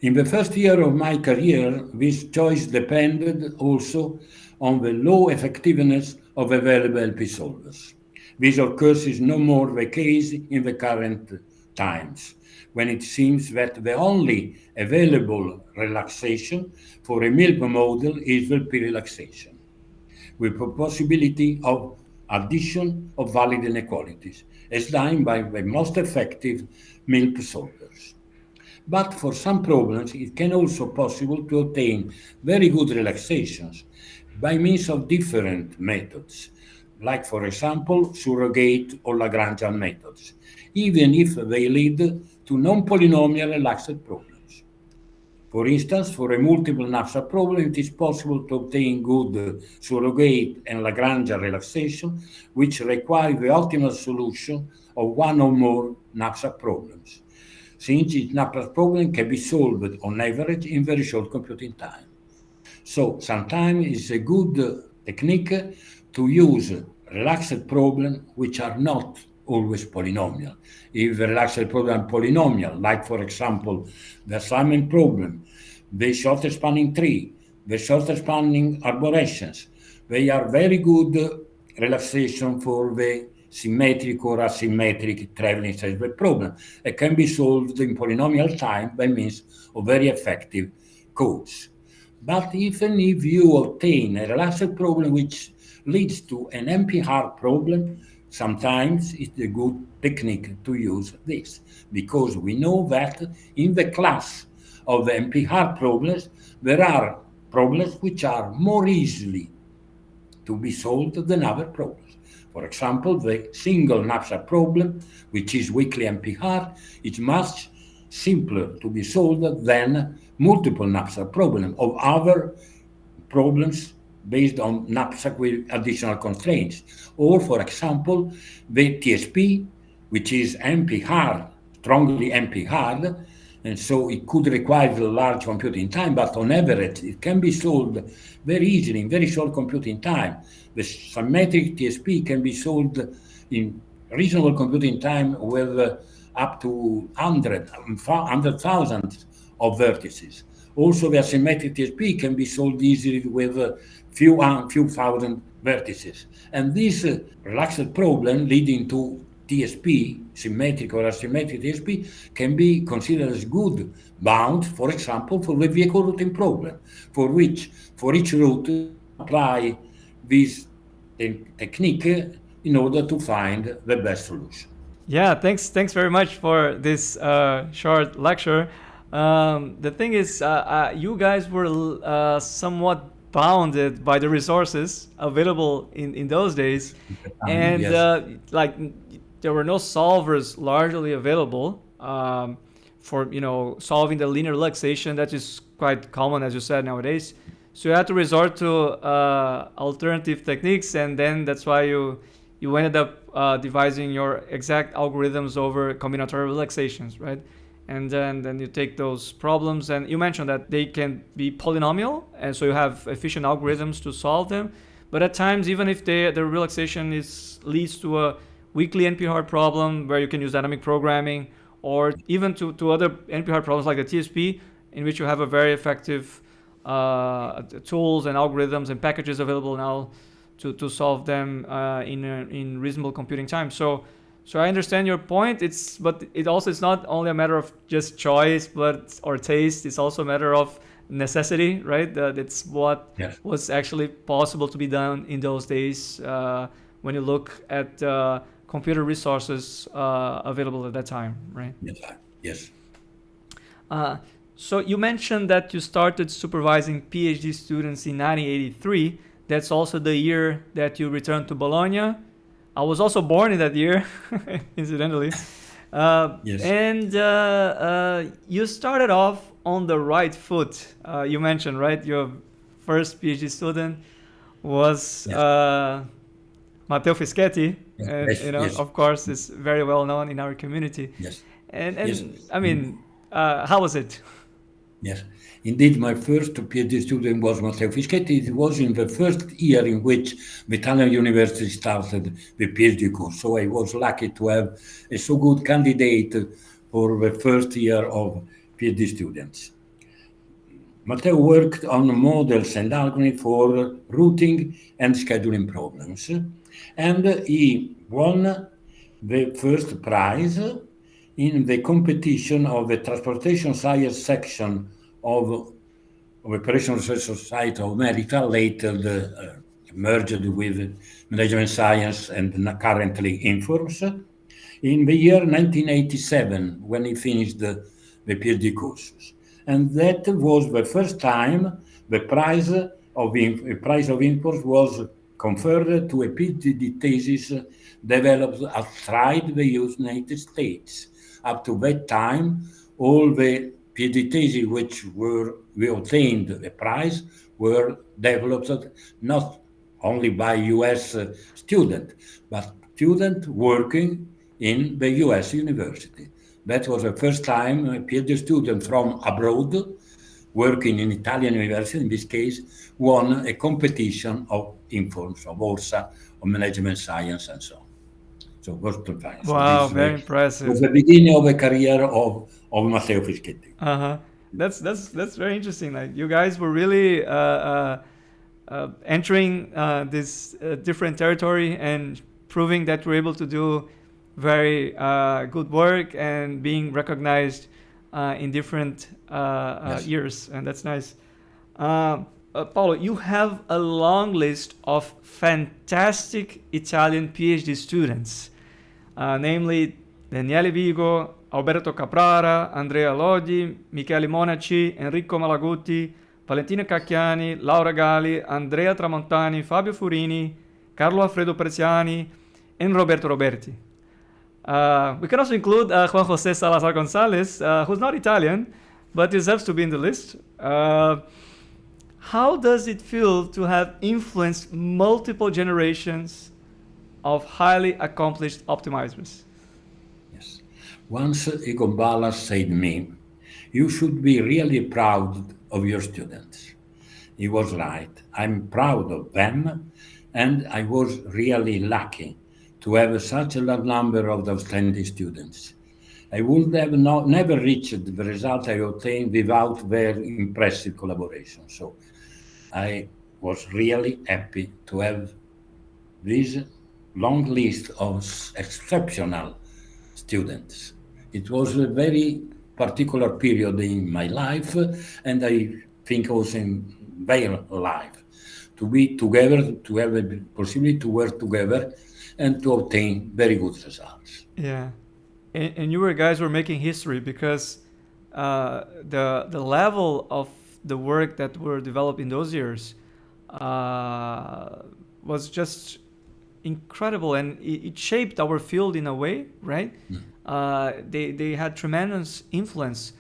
B: In the first year of my career, this choice depended also on the low effectiveness of available LP solvers. This, of course, is no more the case in the current times, when it seems that the only available relaxation for a MILP model is the P-relaxation, with the possibility of addition of valid inequalities, as done by the most effective MILP solvers. But for some problems, it can also be possible to obtain very good relaxations by means of different methods, like, for example, surrogate or Lagrangian methods, even if they lead to non-polynomial relaxed problems. For instance, for a multiple Knapsack problem, it is possible to obtain good surrogate and Lagrangian relaxation, which require the optimal solution of one or more Knapsack problems, since each Knapsack problem can be solved on average in very short computing time. So sometimes it's a good technique to use relaxed problems which are not always polynomial. If the relaxed problem polynomial, like for example, the assignment problem, the shortest spanning tree, the shortest spanning arborescence, they are very good relaxation for the symmetric or asymmetric traveling state problem. It can be solved in polynomial time by means of very effective codes. But even if you obtain a relaxed problem which leads to an NP-hard problem, sometimes it's a good technique to use this, because we know that in the class of the NP-hard problems, there are problems which are more easily to be solved than other problems. For example, the single knapsack problem, which is weakly NP-hard, is much simpler to be solved than multiple knapsack problem of other problems based on knapsack with additional constraints. Or, for example, the TSP, which is NP-hard, strongly NP-hard, and so it could require a large computing time, but on average, it can be solved very easily in very short computing time. The symmetric TSP can be solved in reasonable computing time with up to 100,000 of vertices. Also, the asymmetric TSP can be solved easily with a few thousand vertices. And this relaxed problem leading to TSP, symmetric or asymmetric TSP, can be considered as good bounds, for example, for the vehicle routing problem, for which, for each route, apply this technique in order to find the best solution.
A: Yeah, thanks very much for this short lecture. The thing is, you guys were somewhat bounded by the resources available in those days, and
B: Yes.
A: like there were no solvers largely available for solving the linear relaxation that is quite common, as you said, nowadays. So you had to resort to alternative techniques, and then that's why you ended up devising your exact algorithms over combinatorial relaxations, right? And then you take those problems, and you mentioned that they can be polynomial, and so you have efficient algorithms to solve them. But at times, even if the relaxation leads to a weakly NP-hard problem where you can use dynamic programming, or even to other NP-hard problems like the TSP, in which you have a very effective tools and algorithms and packages available now to solve them in reasonable computing time. So I understand your point. But it's not only a matter of just choice, or taste. It's also a matter of necessity, right? That's what was actually possible to be done in those days when you look at computer resources available at that time, right?
B: Yes.
A: So you mentioned that you started supervising PhD students in 1983. That's also the year that you returned to Bologna. I was also born in that year, incidentally.
B: Yes.
A: And you started off on the right foot. You mentioned, right? Your first PhD student was Matteo Fischetti. And, of course, is very well known in our community.
B: Yes.
A: And I mean, how was it?
B: Yes, indeed, my first PhD student was Matteo Fischetti. It was in the first year in which the Italian University started the PhD course. So I was lucky to have a so good candidate for the first year of PhD students. Matteo worked on models and algorithms for routing and scheduling problems. And he won the first prize in the competition of the Transportation Science section of Operation Research Society of America, later merged with Management Science and currently IFORS, in the year 1987, when he finished the PhD courses. And that was the first time the prize of IFORS was conferred to a PhD thesis developed outside the United States. Up to that time, all the PhD theses which we obtained the prize were developed not only by US students, but students working in the US university. That was the first time a PhD student from abroad, working in Italian university, in this case, won a competition of IFORS, of Borsa, of management science, and so on. So it was fine.
A: Wow,
B: So
A: very
B: this was
A: impressive.
B: the beginning of a career of Matteo Fischetti.
A: Uh-huh. That's very interesting. Like you guys were really entering this different territory and proving that we're able to do very good work and being recognized in different
B: Yes.
A: years, and that's nice. Paolo, you have a long list of fantastic Italian PhD students, namely Daniele Vigo, Alberto Caprara, Andrea Lodi, Michele Monaci, Enrico Malaguti, Valentina Cacchiani, Laura Gali, Andrea Tramontani, Fabio Furini, Carlo Alfredo Preziani, and Roberto Roberti. We can also include Juan José Salazar González, who's not Italian, but deserves to be in the list. How does it feel to have influenced multiple generations of highly accomplished optimizers?
B: Yes. Once Egon Ballas said to me, "You should be really proud of your students." He was right. I'm proud of them, and I was really lucky to have such a large number of outstanding students. I would have never reached the result I obtained without their impressive collaboration. So I was really happy to have this long list of exceptional students. It was a very particular period in my life, and I think also in their life, to be together, to have a possibility to work together and to obtain very good results.
A: Yeah, and you guys were making history because the level of the work that were developed in those years was just incredible, and it shaped our field in a way, right? They had tremendous influence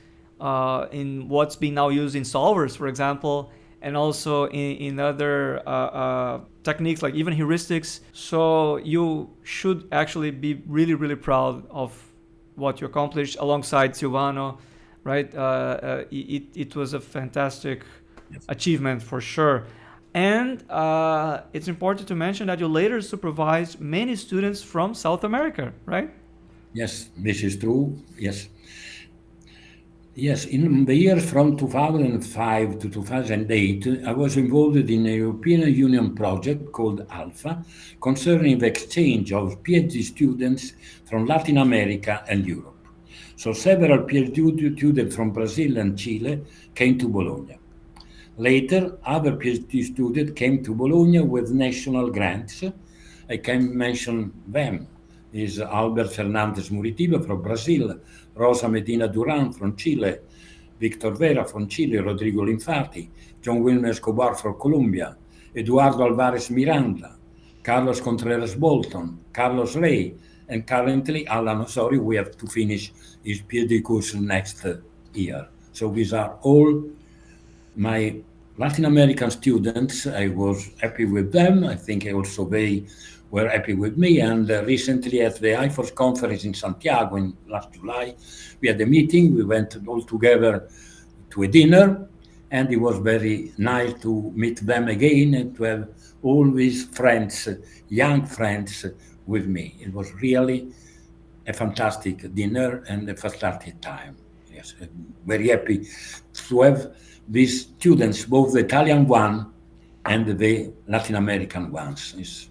A: in what's being now used in solvers, for example, and also in other techniques like even heuristics. So you should actually be really, really proud of what you accomplished alongside Silvano, right? It was a fantastic achievement for sure. And it's important to mention that you later supervised many students from South America, right?
B: Yes, this is true. Yes. Yes, in the years from 2005 to 2008, I was involved in a European Union project called ALPHA concerning the exchange of PhD students from Latin America and Europe. So several PhD students from Brazil and Chile came to Bologna. Later, other PhD students came to Bologna with national grants. I can mention them. Is Albert Fernandez Muritiba from Brazil, Rosa Medina Duran from Chile, Victor Vera from Chile, Rodrigo Linfati, John Wilmer Escobar from Colombia, Eduardo Alvarez Miranda, Carlos Contreras Bolton, Carlos Rey, and currently Alan Osori, we have to finish his PhD course next year. So these are all my Latin American students. I was happy with them. I think also they were happy with me. And recently at the IFORS Conference in Santiago in last July, we had a meeting. We went all together to a dinner, and it was very nice to meet them again and to have all these friends, young friends, with me. It was really a fantastic dinner and a fantastic time. Yes, very happy to have these students, both the Italian one and the Latin American ones. It's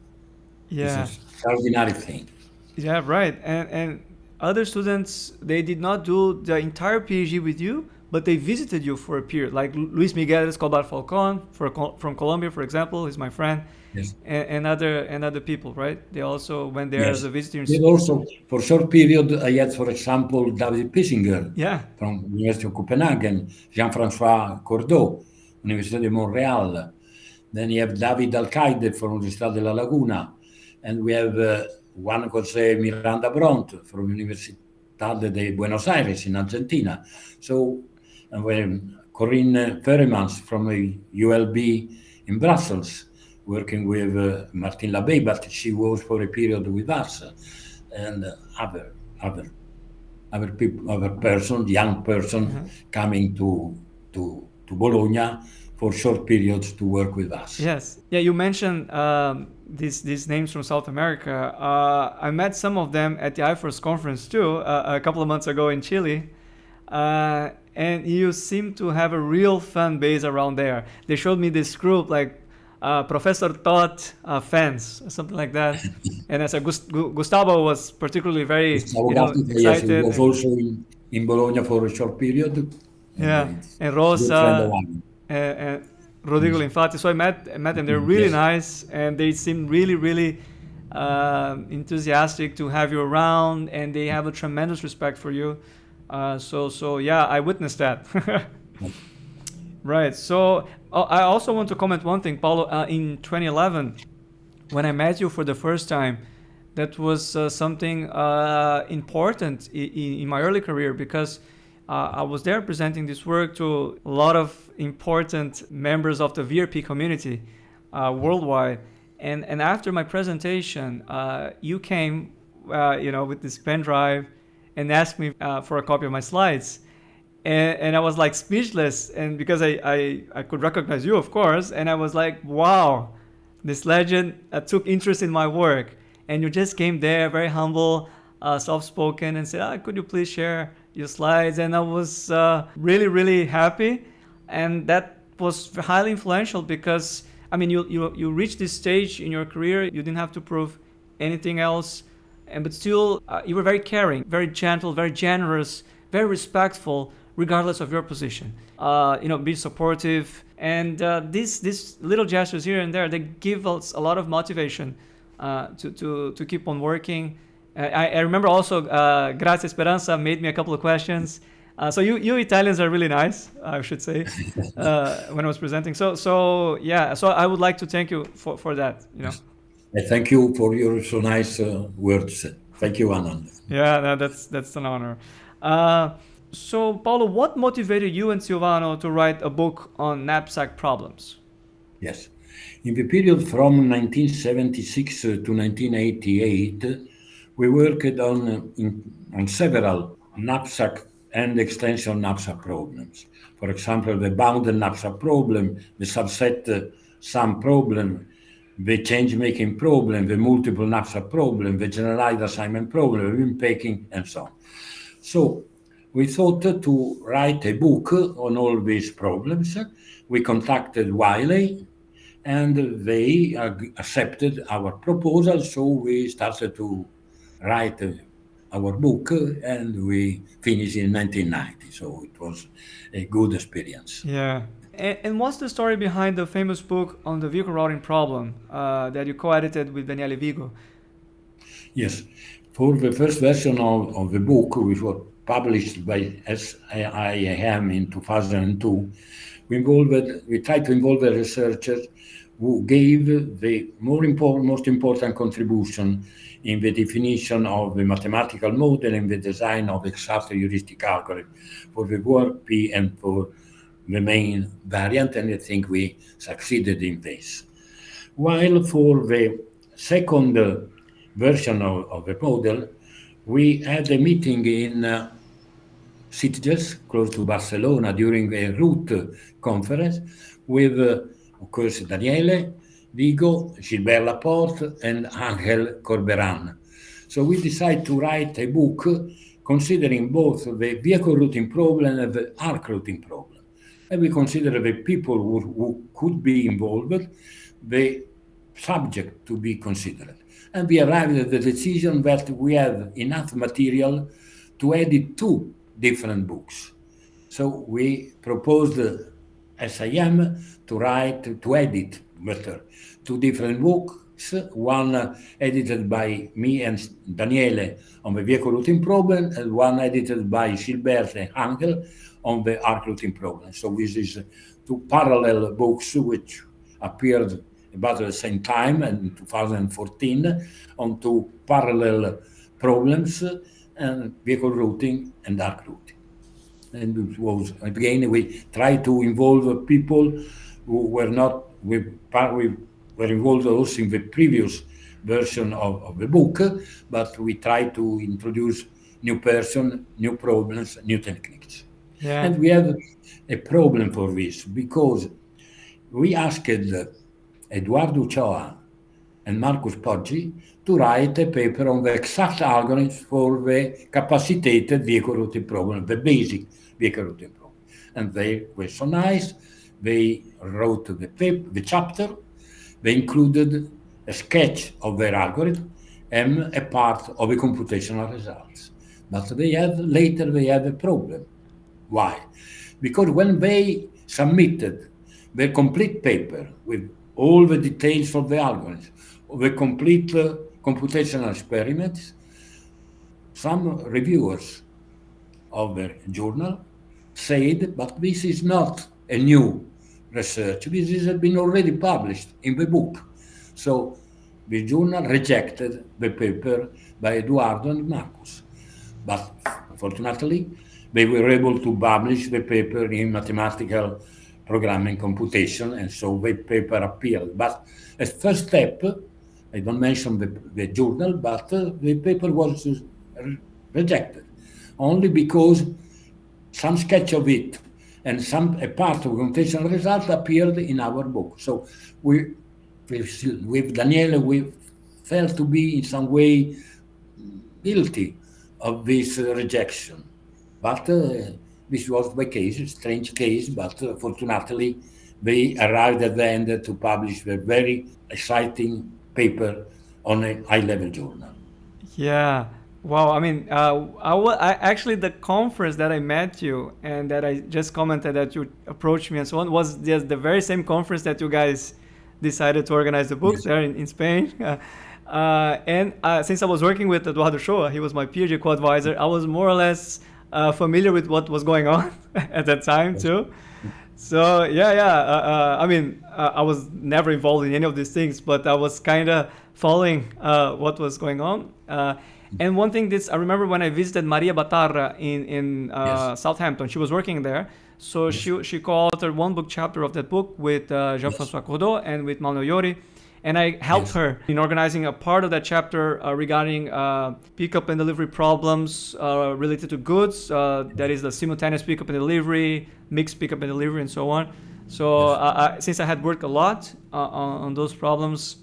A: Yeah.
B: an extraordinary thing.
A: Yeah, right. And other students, they did not do the entire PhD with you, but they visited you for a period. Like Luis Miguel Escobar Falcon from Colombia, for example, is my friend,
B: Yes.
A: and other people, right? They also went there as
B: Yes.
A: a visitor.
B: But also, for a short period, I had, for example, David Pissinger
A: Yeah.
B: from University of Copenhagen, Jean-François Cordeau, University of Montreal. Then you have David Alcaide from Universidad de La Laguna. And we have Juan José Miranda Bront from Universidad de Buenos Aires in Argentina. So, and when Corinne Ferremans from ULB in Brussels, working with Martin Labbé, but she was for a period with us, and other people, other person, young person coming to to Bologna for short periods to work with us.
A: Yes. Yeah, you mentioned these names from South America. I met some of them at the IFORS Conference too, a couple of months ago in Chile. And you seem to have a real fan base around there. They showed me this group, like Professor Toth fans, something like that. And as Gustavo was particularly very excited.
B: Yes, he was also in Bologna for a short period.
A: Yeah, and Rosa and Rodrigo Linfatti. So I met them. They're really nice, and they seem really enthusiastic to have you around, and they have a tremendous respect for you. So yeah, I witnessed that. Right. So I also want to comment one thing, Paolo. In 2011, when I met you for the first time, that was something important in my early career, because I was there presenting this work to a lot of important members of the VRP community worldwide. And after my presentation, you came, with this pen drive and asked me for a copy of my slides. And I was like speechless, and because I could recognize you, of course, and I was like, wow, this legend took interest in my work. And you just came there, very humble, soft-spoken, and said, could you please share your slides? And I was really happy, and that was highly influential, because you reached this stage in your career, you didn't have to prove anything else, but still you were very caring, very gentle, very generous, very respectful, regardless of your position. Be supportive, and these little gestures here and there, they give us a lot of motivation to keep on working. I remember also Grazie Speranza made me a couple of questions. So you Italians are really nice, I should say, when I was presenting. So I would like to thank you for that.
B: Thank you for your so nice words. Thank you, Anand.
A: Yeah, no, that's an honor. So Paolo, what motivated you and Silvano to write a book on knapsack problems?
B: Yes. In the period from 1976 to 1988, we worked on several knapsack and extension knapsack problems. For example, the bounded knapsack problem, the subset sum problem, the change-making problem, the multiple knapsack problem, the generalized assignment problem, the unpacking, and so on. So we thought to write a book on all these problems. We contacted Wiley, and they accepted our proposal, so we started to write our book, and we finished in 1990, so it was a good experience.
A: Yeah. And what's the story behind the famous book on the vehicle routing problem that you co-edited with Daniele Vigo?
B: Yes. For the first version of the book, which was published by SIAM in 2002, we tried to involve the researchers who gave the most important contribution in the definition of the mathematical model and the design of exact heuristic algorithm for the VRP and for the main variant, and I think we succeeded in this. While for the second version of the model, we had a meeting in Sitges, close to Barcelona, during a root conference with, of course, Daniele Vigo, Gilbert Laporte, and Angel Corberan. So we decided to write a book considering both the vehicle routing problem and the arc routing problem. And we consider the people who could be involved, the subject to be considered. And we arrived at the decision that we have enough material to edit 2 different books. So we proposed SIAM to edit better 2 different books, one edited by me and Daniele on the vehicle routing problem, and one edited by Gilbert and Angel on the arc routing problem. So this is 2 parallel books which appeared about at the same time in 2014 on 2 parallel problems, and vehicle routing and arc routing. And it was, again, we try to involve people who were not, we were involved also in the previous version of the book, but we try to introduce new person, new problems, new techniques.
A: Yeah.
B: And we have a problem for this because we asked Eduardo Choa and Marcus Poggi to write a paper on the exact algorithms for the capacitated vehicle routing problem, the basic vehicle routing problem. And they were so nice. They wrote the paper, the chapter. They included a sketch of their algorithm and a part of the computational results. But later they had a problem. Why? Because when they submitted their complete paper with all the details of the algorithms, the complete computational experiments, some reviewers of the journal said, but this is not a new research. This has been already published in the book. So the journal rejected the paper by Eduardo and Marcus. But fortunately, they were able to publish the paper in mathematical programming computation, and so the paper appeared. But as first step, I don't mention the journal, but the paper was rejected only because some sketch of it and a part of computational result appeared in our book. So with Daniele, we felt to be in some way guilty of this rejection. But this was the case, a strange case, but fortunately they arrived at the end to publish a very exciting paper on a high-level journal.
A: Yeah. Wow. I mean, actually, the conference that I met you and that I just commented that you approached me and so on was just the very same conference that you guys decided to organize the books there in Spain. And since I was working with Eduardo Shoa, he was my PhD co-advisor, I was more or less familiar with what was going on at that time too. So I mean, I was never involved in any of these things, but I was kind of following what was going on. And one thing I remember when I visited Maria Batarra in Southampton, she was working there. So she co-authored one book chapter of that book with Jean-François Cordeau and with Manuel Iori. And I helped her in organizing a part of that chapter regarding pickup and delivery problems related to goods. That is the simultaneous pickup and delivery, mixed pickup and delivery, and so on. So since I had worked a lot on those problems,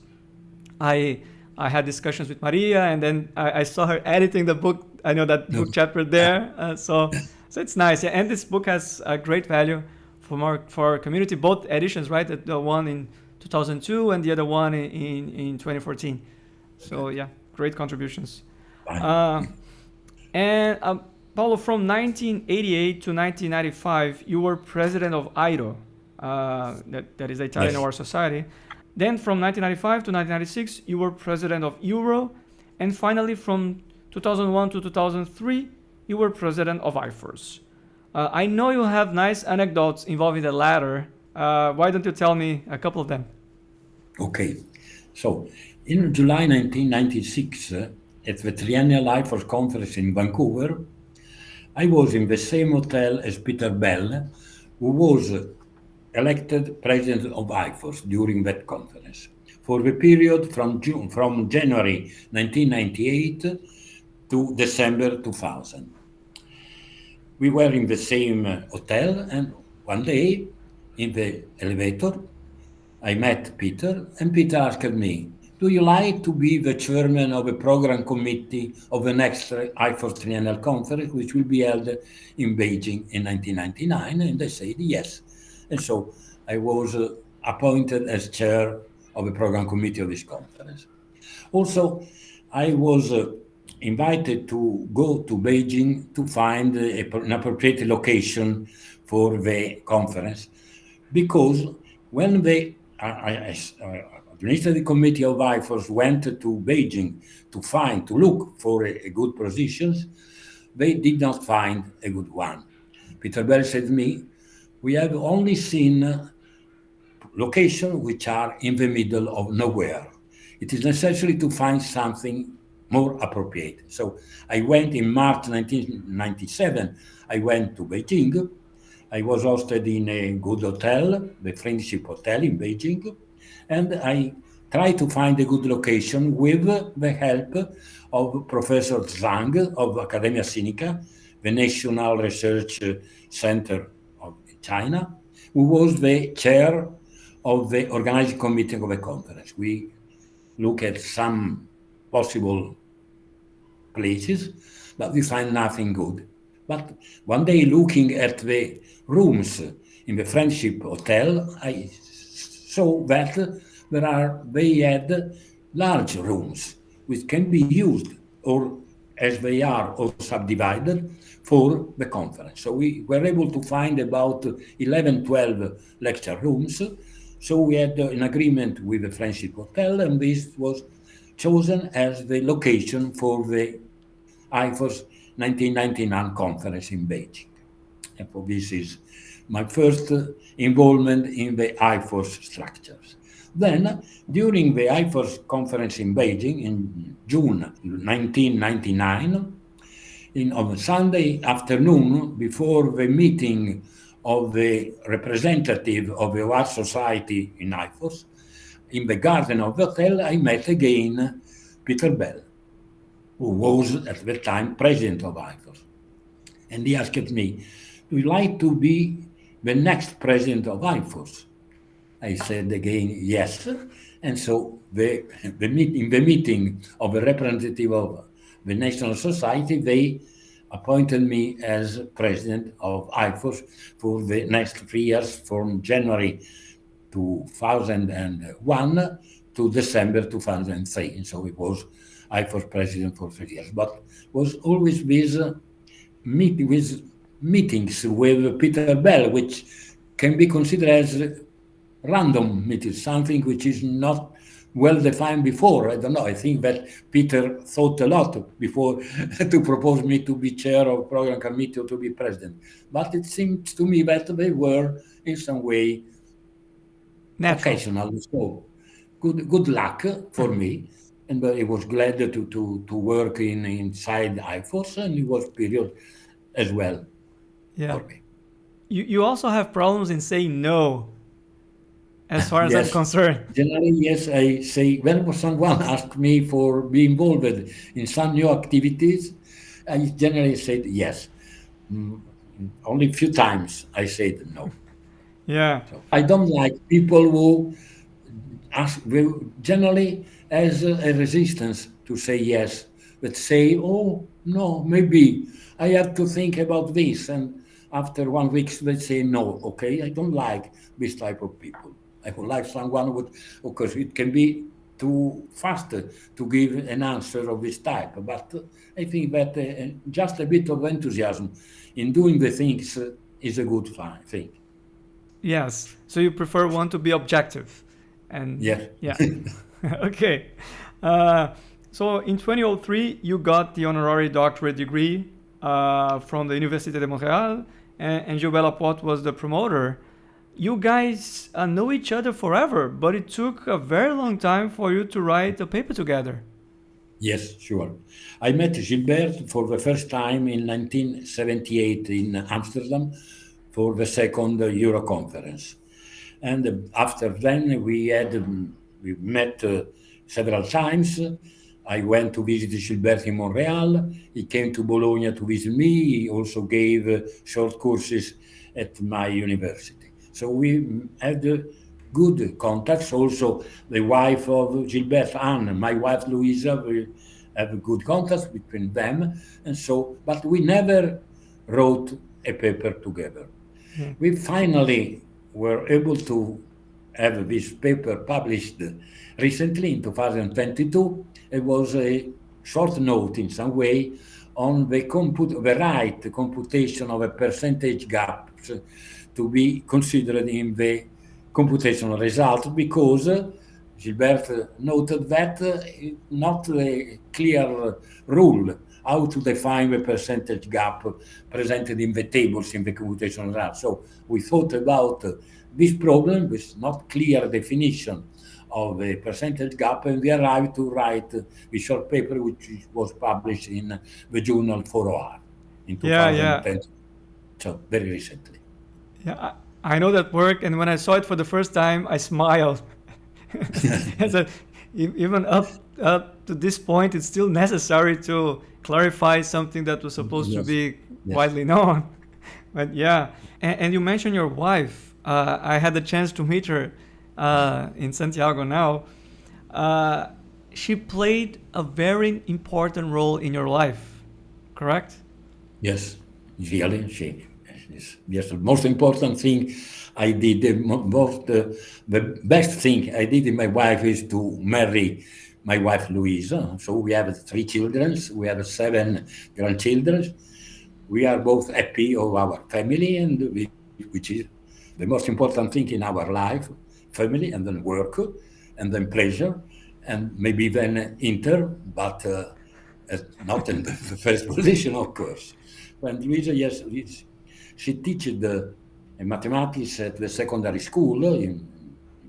A: I had discussions with Maria, and then I saw her editing the book. I know that book chapter there. So it's nice. Yeah. And this book has a great value for our community, both editions, right? The one in 2002 and the other one in 2014. So yeah, great contributions. And Paolo, from 1988 to 1995, you were president of IDO, that is the Italian Award Society. Then from 1995 to 1996, you were president of Euro. And finally, from 2001 to 2003, you were president of IFORS. I know you have nice anecdotes involving the latter. Why don't you tell me a couple of them?
B: Okay. So, in July 1996, at the Triennial IFORS Conference in Vancouver, I was in the same hotel as Peter Bell, who was elected president of IFORS during that conference for the period from January 1998 to December 2000. We were in the same hotel, and one day in the elevator, I met Peter, and Peter asked me, "Do you like to be the chairman of a program committee of the next IFORS Triennial Conference, which will be held in Beijing in 1999? And I said yes. And so I was appointed as chair of the program committee of this conference. Also, I was invited to go to Beijing to find an appropriate location for the conference, because when the administrative committee of IFORS went to Beijing to look for a good positions, they did not find a good one. Peter Bell said to me, "We have only seen locations which are in the middle of nowhere. It is necessary to find something more appropriate." So I went in March 1997, I went to Beijing. I was hosted in a good hotel, the Friendship Hotel in Beijing, and I tried to find a good location with the help of Professor Zhang of Academia Sinica, the National Research Center of China, who was the chair of the organizing committee of the conference. We look at some possible places, but we find nothing good. But one day, looking at the rooms in the Friendship Hotel, I saw that they had large rooms which can be used or as they are or subdivided for the conference. So we were able to find about 11, 12 lecture rooms. So we had an agreement with the Friendship Hotel, and this was chosen as the location for the IFORS 1999 conference in Beijing. And so this is my first involvement in the IFORS structures. Then, during the IFORS conference in Beijing in June 1999, on Sunday afternoon, before the meeting of the representative of the Art Society in IFORS, in the garden of the hotel, I met again Peter Bell, who was at the time president of IFORS. And he asked me, "Would you like to be the next president of IFORS?" I said again, yes. And so in the meeting of the representative of the National Society, they appointed me as president of IFORS for the next 3 years, from January 2001 to December 2003. And so it was IFORS president for 3 years. But was always with meetings with Peter Bell, which can be considered as random meetings, something which is not well defined before. I don't know. I think that Peter thought a lot before to propose me to be chair of program committee or to be president. But it seems to me that they were in some way occasional. So good luck for me. And I was glad to work inside IFORS, and it was period as well for me.
A: You also have problems in saying no, as far as I'm concerned.
B: Generally, yes, I say, when someone asks me for being involved in some new activities, I generally said yes. Only a few times I said no.
A: Yeah.
B: So I don't like people who ask, generally as a resistance to say yes, but say, oh, no, maybe I have to think about this. And after 1 week, they say no, okay? I don't like this type of people. I would like someone who, because it can be too fast to give an answer of this type. But I think that just a bit of enthusiasm in doing the things is a good thing.
A: Yes. So you prefer one to be objective. And
B: yeah.
A: Okay. So in 2003, you got the honorary doctorate degree from the University of Montreal, and Gilbert Laporte was the promoter. You guys know each other forever, but it took a very long time for you to write a paper together.
B: Yes, sure. I met Gilbert for the first time in 1978 in Amsterdam for the second Euro conference. And after then, we met several times. I went to visit Gilbert in Montreal. He came to Bologna to visit me. He also gave short courses at my university. So we had good contacts. Also, the wife of Gilbert, Anne, my wife Louisa, we have good contacts between them. And so, but we never wrote a paper together. We finally were able to have this paper published recently in 2022. It was a short note in some way on the right computation of a percentage gap to be considered in the computational result, because Gilbert noted that not a clear rule how to define the percentage gap presented in the tables in the computational result. So we thought about this problem with not clear definition of the percentage gap, and we arrived to write a short paper which was published in the journal 4OR in 2010. So very recently.
A: Yeah, I know that work, and when I saw it for the first time, I smiled. Even up to this point, it's still necessary to clarify something that was supposed to be widely known. But yeah, and you mentioned your wife. I had the chance to meet her in Santiago now. Uh, she played a very important role in your life, correct?
B: Yes, really, yes, the most important thing I did, the best thing I did in my wife is to marry my wife Louisa. So we have 3 children, we have 7 grandchildren. We are both happy of our family, and which is the most important thing in our life, family, and then work, and then pleasure, and maybe then but not in the first position, of course. And Luisa, yes, she teaches mathematics at the secondary school in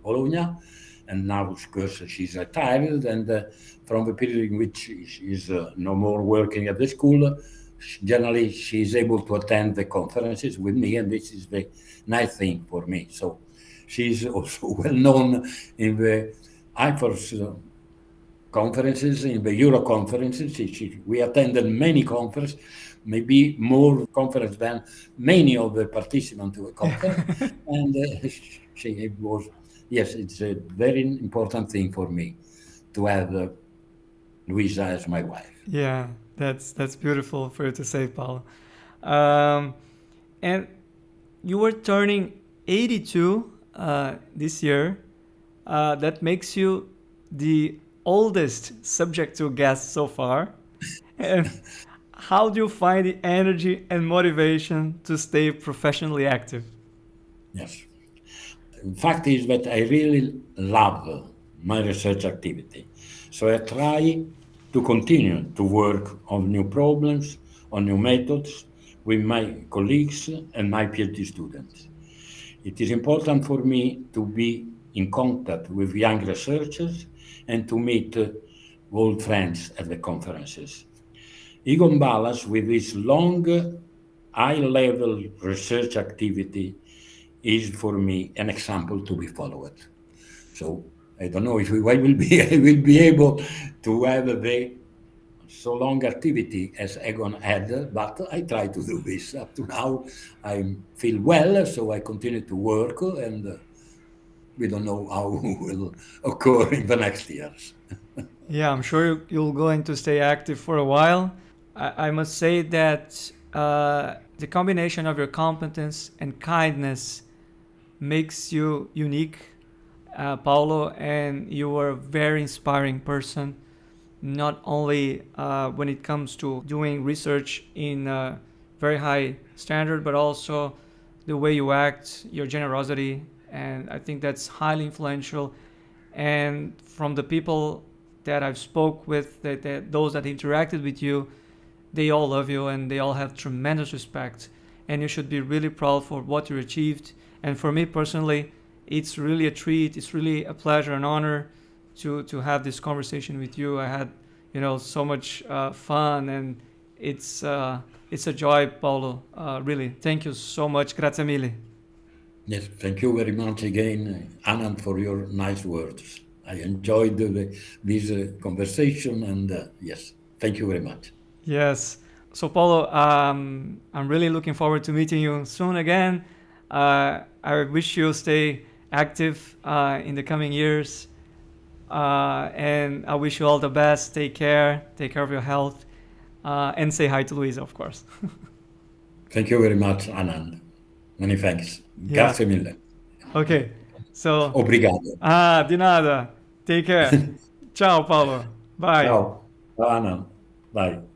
B: Bologna, and now, of course, she's retired, and from the period in which she is no more working at the school, generally she is able to attend the conferences with me, and this is the nice thing for me. So she's also well known in the IFORS conferences, in the Euro conferences. We attended many conferences, maybe more conferences than many of the participants to the conference. And she was, yes, it's a very important thing for me to have Luisa as my wife.
A: Yeah, that's beautiful for you to say, Paolo. And you were turning 82 this year. That makes you the oldest subject to guest so far. And how do you find the energy and motivation to stay professionally active?
B: Yes. The fact is that I really love my research activity. So I try to continue to work on new problems, on new methods with my colleagues and my PhD students. It is important for me to be in contact with young researchers and to meet old friends at the conferences. Egon Ballas, with his long, high-level research activity, is for me an example to be followed. So I don't know if I will be able to have a so long activity as Egon had, but I try to do this. Up to now, I feel well, so I continue to work, and we don't know how will occur in the next years.
A: Yeah, I'm sure you're going to stay active for a while. I must say that the combination of your competence and kindness makes you unique, Paolo, and you are a very inspiring person, not only when it comes to doing research in a very high standard, but also the way you act, your generosity, and I think that's highly influential. And from the people that I've spoke with, those that interacted with you, they all love you and they all have tremendous respect. And you should be really proud for what you achieved. And for me personally, it's really a treat. It's really a pleasure and honor to have this conversation with you. I had, so much fun, and it's a joy, Paolo. Really, thank you so much. Grazie mille.
B: Yes, thank you very much again, Anand, for your nice words. I enjoyed this conversation, and yes, thank you very much.
A: Yes. So, Paolo, I'm really looking forward to meeting you soon again. I wish you stay active in the coming years. And I wish you all the best. Take care of your health, and say hi to Luisa, of course.
B: Thank you very much, Anand. Many thanks.
A: Yeah.
B: Grazie mille.
A: Okay. So.
B: Obrigado.
A: Di nada. Take care. Ciao, Paolo. Bye.
B: Ciao. Ciao, Anand. Bye.